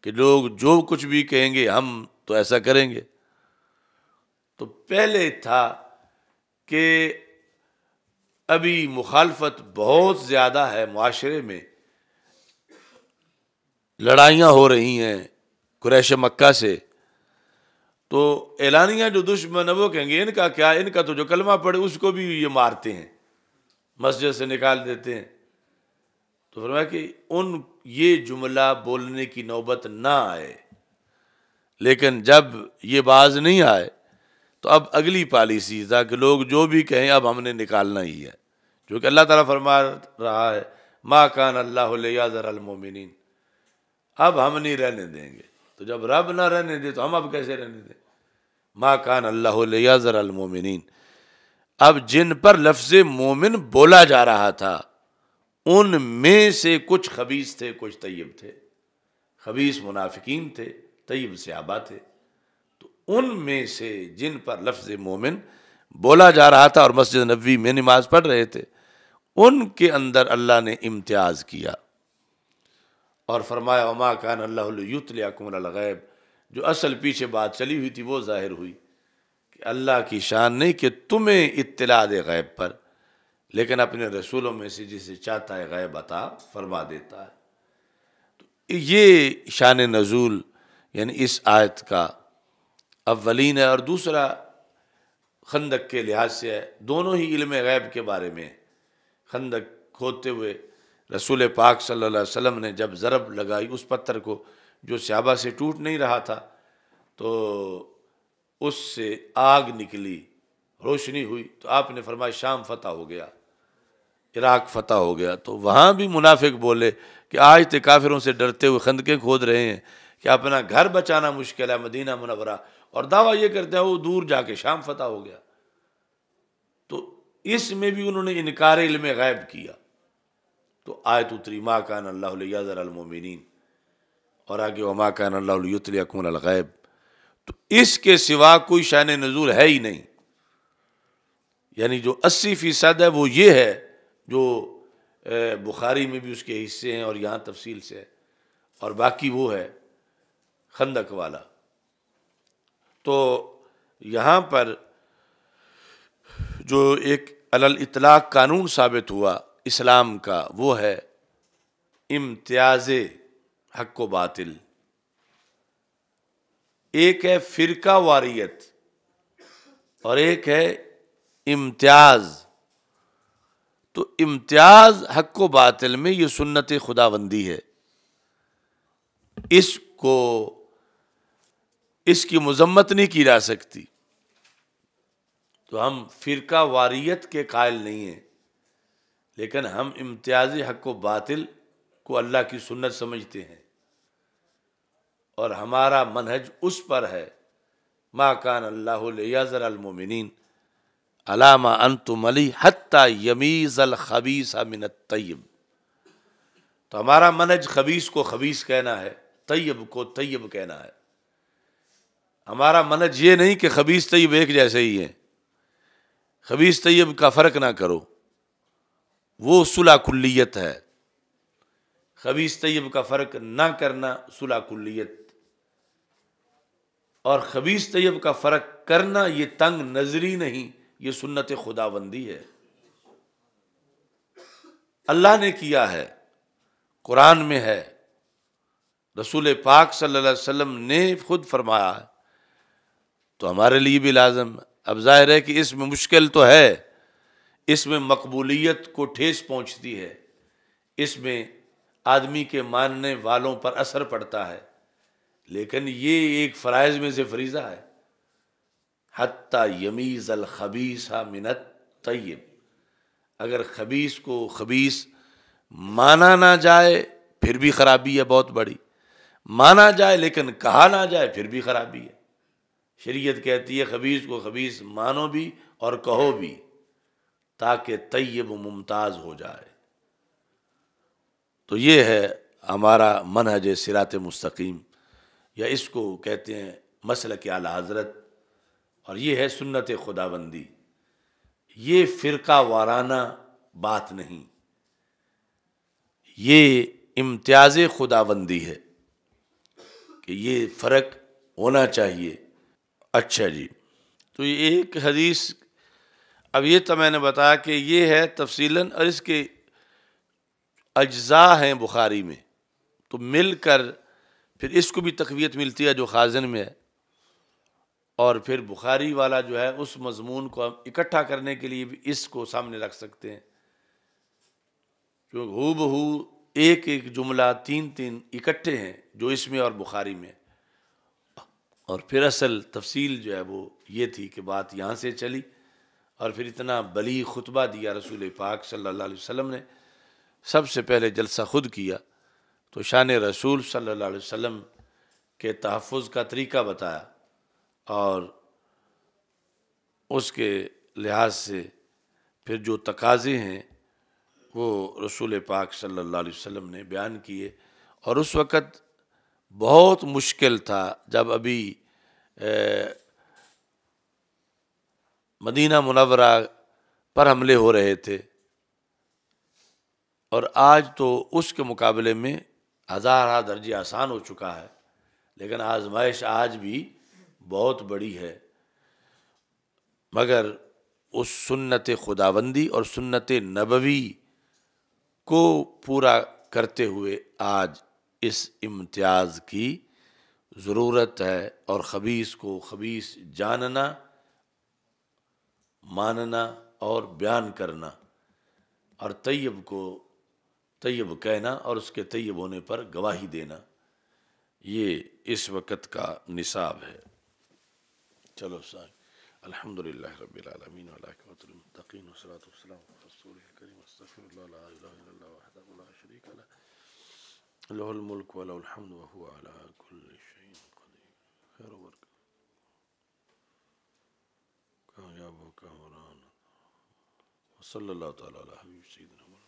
کہ لوگ جو کچھ بھی کہیں گے ہم تو ایسا کریں گے۔ تو پہلے تھا کہ ابھی مخالفت بہت زیادہ ہے، معاشرے میں لڑائیاں ہو رہی ہیں قریش مکہ سے، تو اعلانیہ جو دشمن ہے وہ کہیں گے ان کا کیا، ان کا تو جو کلمہ پڑھے اس کو بھی یہ مارتے ہیں، مسجد سے نکال دیتے ہیں۔ تو فرمایا کہ یہ جملہ بولنے کی نوبت نہ آئے، لیکن جب یہ باز نہیں آئے تو اب اگلی پالیسی تھا کہ لوگ جو بھی کہیں اب ہم نے نکالنا ہی ہے، جو کہ اللہ تعالیٰ فرما رہا ہے ما کان اللہ لیذر المومنین، اب ہم نہیں رہنے دیں گے۔ تو جب رب نہ رہنے دے تو ہم اب کیسے رہنے دیں؟ ما کان اللہ لیذر المومنین، اب جن پر لفظ مومن بولا جا رہا تھا ان میں سے کچھ خبیث تھے، کچھ طیب تھے۔ خبیث منافقین تھے، طیب صحابہ تھے۔ تو ان میں سے جن پر لفظ مومن بولا جا رہا تھا اور مسجد نبوی میں نماز پڑھ رہے تھے، ان کے اندر اللہ نے امتیاز کیا اور فرمایا وما کان اللہ لیطلعکم علی الغیب، جو اصل پیچھے بات چلی ہوئی تھی وہ ظاہر ہوئی کہ اللہ کی شان نہیں کہ تمہیں اطلاع دے غیب پر، لیکن اپنے رسولوں میں سے جسے چاہتا ہے غیب عطا فرما دیتا ہے۔ تو یہ شان نزول یعنی اس آیت کا اولین ہے، اور دوسرا خندق کے لحاظ سے ہے، دونوں ہی علم غیب کے بارے میں۔ خندق کھودتے ہوئے رسول پاک صلی اللہ علیہ وسلم نے جب ضرب لگائی اس پتھر کو جو صحابہ سے ٹوٹ نہیں رہا تھا، تو اس سے آگ نکلی، روشنی ہوئی، تو آپ نے فرمایا شام فتح ہو گیا، عراق فتح ہو گیا۔ تو وہاں بھی منافق بولے کہ آج تے کافروں سے ڈرتے ہوئے خندقیں کھود رہے ہیں کہ اپنا گھر بچانا مشکل ہے مدینہ منورہ، اور دعویٰ یہ کرتے ہیں وہ دور جا کے شام فتح ہو گیا۔ تو اس میں بھی انہوں نے انکار علم غیب کیا، تو آیت اتری ما کان اللہ لیذر المومنین، اور آگے وما کان اللہ لیطلعکم علی الغیب۔ تو اس کے سوا کوئی شان نزول ہے ہی نہیں، یعنی جو 80% ہے وہ یہ ہے جو بخاری میں بھی اس کے حصے ہیں اور یہاں تفصیل سے ہے، اور باقی وہ ہے خندق والا۔ تو یہاں پر جو ایک علی الاطلاق قانون ثابت ہوا اسلام کا وہ ہے امتیاز حق و باطل۔ ایک ہے فرقہ واریت اور ایک ہے امتیاز۔ تو امتیاز حق و باطل میں یہ سنت خداوندی ہے، اس کی مذمت نہیں کی جا سکتی۔ تو ہم فرقہ واریت کے قائل نہیں ہیں، لیکن ہم امتیاز حق و باطل کو اللہ کی سنت سمجھتے ہیں، اور ہمارا منہج اس پر ہے ما کان اللہ لیذر المومنین علی ما انتم علیہ حتی یمیز الخبیث من الطیب۔ تو ہمارا منہج خبیث کو خبیث کہنا ہے، طیب کو طیب کہنا ہے۔ ہمارا منہج یہ نہیں کہ خبیث طیب ایک جیسے ہی ہیں، خبیث طیب کا فرق نہ کرو، وہ صلح کلیت ہے۔ خبیث طیب کا فرق نہ کرنا صلح کلیت، اور خبیث طیب کا فرق کرنا یہ تنگ نظری نہیں، یہ سنت خداوندی ہے، اللہ نے کیا ہے، قرآن میں ہے، رسول پاک صلی اللہ علیہ وسلم نے خود فرمایا ہے، تو ہمارے لیے بھی لازم۔ اب ظاہر ہے کہ اس میں مشکل تو ہے، اس میں مقبولیت کو ٹھیس پہنچتی ہے، اس میں آدمی کے ماننے والوں پر اثر پڑتا ہے، لیکن یہ ایک فرائض میں سے فریضہ ہے، حتی یمیز الخبیث من الطیب۔ اگر خبیث کو خبیث مانا نہ جائے پھر بھی خرابی ہے بہت بڑی، مانا جائے لیکن کہا نہ جائے پھر بھی خرابی ہے۔ شریعت کہتی ہے خبیث کو خبیث مانو بھی اور کہو بھی، تاکہ طیب و ممتاز ہو جائے۔ تو یہ ہے ہمارا منہج صراط مستقیم، یا اس کو کہتے ہیں مسلک اعلی حضرت، اور یہ ہے سنت خداوندی۔ یہ فرقہ وارانہ بات نہیں، یہ امتیاز خداوندی ہے کہ یہ فرق ہونا چاہیے۔ اچھا جی، تو یہ ایک حدیث، اب یہ تو میں نے بتایا کہ یہ ہے تفصیلاً، اور اس کے اجزاء ہیں بخاری میں، تو مل کر پھر اس کو بھی تقویت ملتی ہے جو خازن میں ہے، اور پھر بخاری والا جو ہے اس مضمون کو ہم اکٹھا کرنے کے لیے بھی اس کو سامنے رکھ سکتے ہیں، جو ہو بہو ایک ایک جملہ تین تین اکٹھے ہیں جو اس میں اور بخاری میں، اور پھر اصل تفصیل جو ہے وہ یہ تھی کہ بات یہاں سے چلی، اور پھر اتنا بلیغ خطبہ دیا رسول پاک صلی اللہ علیہ وسلم نے۔ سب سے پہلے جلسہ خود کیا تو شان رسول صلی اللہ علیہ وسلم کے تحفظ کا طریقہ بتایا، اور اس کے لحاظ سے پھر جو تقاضے ہیں وہ رسول پاک صلی اللہ علیہ وسلم نے بیان کیے۔ اور اس وقت بہت مشکل تھا جب ابھی مدینہ منورہ پر حملے ہو رہے تھے، اور آج تو اس کے مقابلے میں ہزارہ درجے آسان ہو چکا ہے، لیکن آزمائش آج بھی بہت بڑی ہے۔ مگر اس سنت خداوندی اور سنت نبوی کو پورا کرتے ہوئے آج اس امتیاز کی ضرورت ہے، اور خبیث کو خبیث جاننا، ماننا اور بیان کرنا، اور طیب کو طیب کہنا اور اس کے طیب ہونے پر گواہی دینا، یہ اس وقت کا نصاب ہے۔ چلو صاحب، الحمدللہ رب العالمین والعاقبۃ للمتقین والصلاۃ والسلام علی رسول الکریم، استغفر اللہ لا الہ الا اللہ وحدہ لا شریک لہ، لہ الملک ولہ الحمد وہو علی کل شیء قدیر۔ خیر و برکت، کامیاب ہو کامران، وصلی اللہ تعالی علی حبیب سیدنا محمد۔